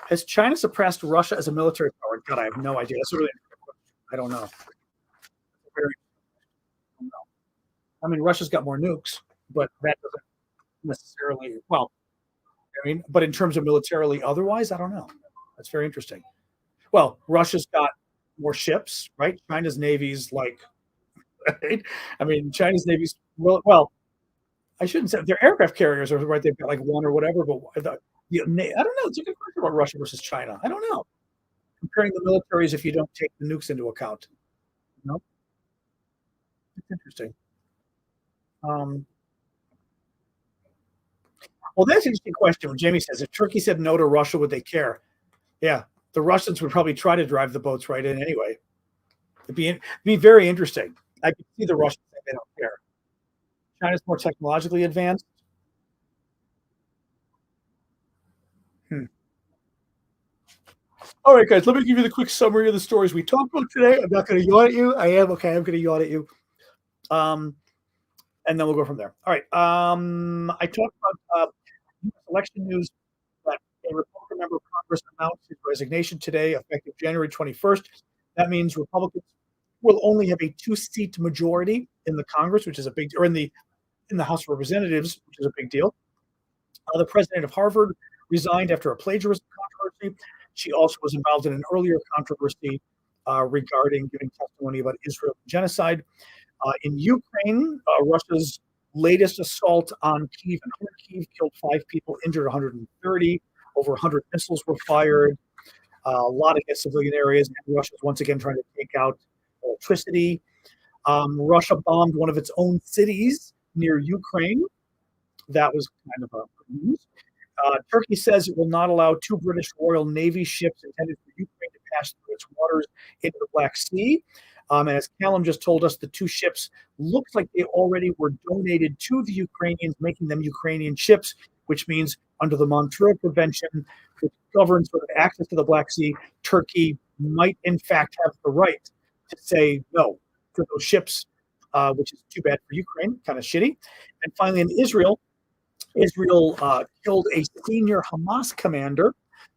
Has China suppressed Russia as a military power? God, I have no idea. That's really, I don't know. Very, I don't know. I mean, Russia's got more nukes, but that doesn't necessarily. Well, I mean, but in terms of militarily, otherwise, I don't know. That's very interesting. Well, Russia's got more ships, right? China's navy's like, right? I mean, China's navy's well, I shouldn't say their aircraft carriers are right. They've got like one or whatever, but I don't know. It's a good question about Russia versus China. I don't know. Comparing the militaries if you don't take the nukes into account. You know, it's interesting. Um, well, that's an interesting question. When Jamie says if Turkey said no to Russia, would they care? Yeah, the Russians would probably try to drive the boats right in anyway. It'd be very interesting. I could see the Russians saying they don't care. China's more technologically advanced. Hmm. All right, guys, let me give you the quick summary of the stories we talked about today. I'm not going to yawn at you. I am okay. I'm going to yawn at you. Um, and then we'll go from there. All right. I talked about election news that a Republican member of Congress announced his resignation today, effective January 21st. That means Republicans will only have a two-seat majority in the Congress, which is a big, or in the House of Representatives, which is a big deal. The president of Harvard resigned after a plagiarism controversy. She also was involved in an earlier controversy regarding giving testimony about Israel genocide. In Ukraine, Russia's latest assault on Kyiv and Kyiv killed 5 people, injured 130. Over 100 missiles were fired. A lot of civilian areas. And Russia's once again trying to take out electricity. Russia bombed one of its own cities near Ukraine. That was kind of a news. Turkey says it will not allow 2 British Royal Navy ships intended for Ukraine to pass through its waters into the Black Sea. And as Callum just told us, the two ships looks like they already were donated to the Ukrainians, making them Ukrainian ships, which means under the Montreux Convention, which governs sort of access to the Black Sea, Turkey might in fact have the right to say no to those ships, which is too bad for Ukraine, kind of shitty. And finally, in Israel, killed a senior Hamas commander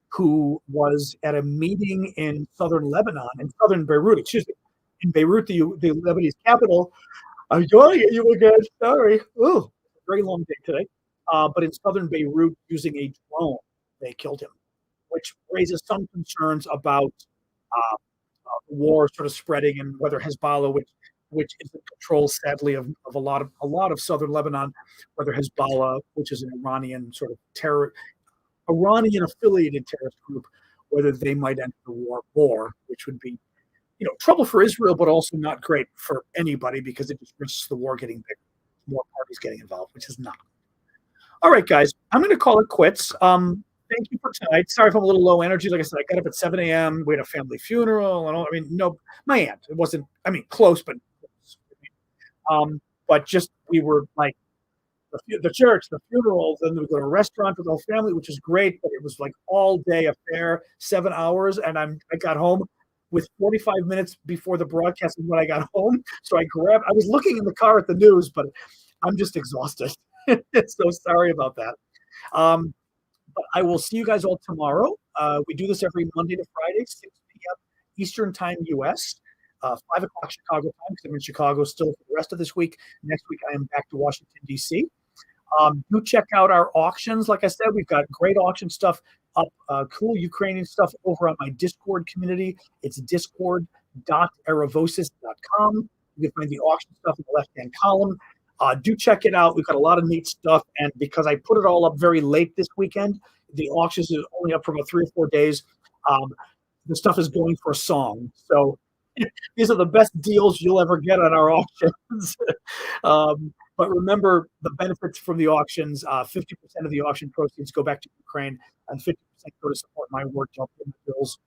who was at a meeting in southern Lebanon, in southern Beirut, excuse me, in Beirut, the Lebanese capital. I'm yawning at you again. Sorry. Oh, very long day today. But in southern Beirut, using a drone, they killed him, which raises some concerns about the war sort of spreading and whether Hezbollah, which is in control, sadly, of a lot of southern Lebanon, whether Hezbollah, which is an Iranian sort of Iranian affiliated terrorist group, whether they might enter the war more, which would be, trouble for Israel, but also not great for anybody because it just risks the war getting bigger, more parties getting involved, which is not. All right, guys, I'm going to call it quits. Thank you for tonight. Sorry if I'm a little low energy. Like I said, I got up at 7 a.m. We had a family funeral, and all. I mean, no, my aunt. It wasn't. I mean, close, but but just we were like the church, the funeral, then we go to a restaurant with the whole family, which is great. But it was like all day affair, 7 hours, and I got home with 45 minutes before the broadcast when I got home. So I was looking in the car at the news, but I'm just exhausted. So sorry about that. But I will see you guys all tomorrow. We do this every Monday to Friday, 6 p.m. Eastern Time, U.S., 5 o'clock Chicago time, because I'm in Chicago still for the rest of this week. Next week, I am back to Washington, D.C. Do check out our auctions. Like I said, we've got great auction stuff up, cool Ukrainian stuff over on my Discord community. It's discord.aravosis.com. You can find the auction stuff in the left-hand column. Do check it out. We've got a lot of neat stuff. And because I put it all up very late this weekend, the auctions is only up for about 3 or 4 days. The stuff is going for a song. So these are the best deals you'll ever get on our auctions. But remember the benefits from the auctions. 50% of the auction proceeds go back to Ukraine, and 50% go to support my work to help pay the bills,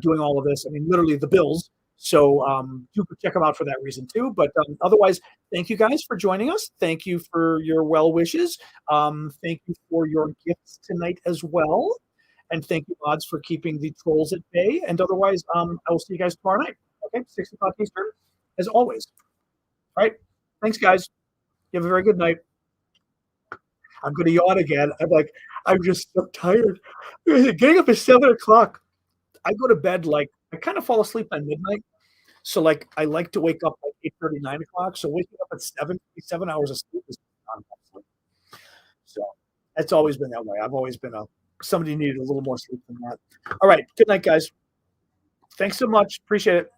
doing all of this. I mean, literally the bills. So do check them out for that reason too. But otherwise, thank you guys for joining us. Thank you for your well wishes. Thank you for your gifts tonight as well. And thank you, mods, for keeping the trolls at bay. And otherwise, I will see you guys tomorrow night. Okay, 6 o'clock Eastern, as always. All right. Thanks, guys. You have a very good night. I'm going to yawn again. I'm just so tired. Getting up at 7 o'clock. I go to bed I kind of fall asleep at midnight. So I like to wake up at 8:30, 9 o'clock. So waking up at 7 hours of sleep is not sleep. So it's always been that way. I've always been somebody who needed a little more sleep than that. All right. Good night, guys. Thanks so much. Appreciate it.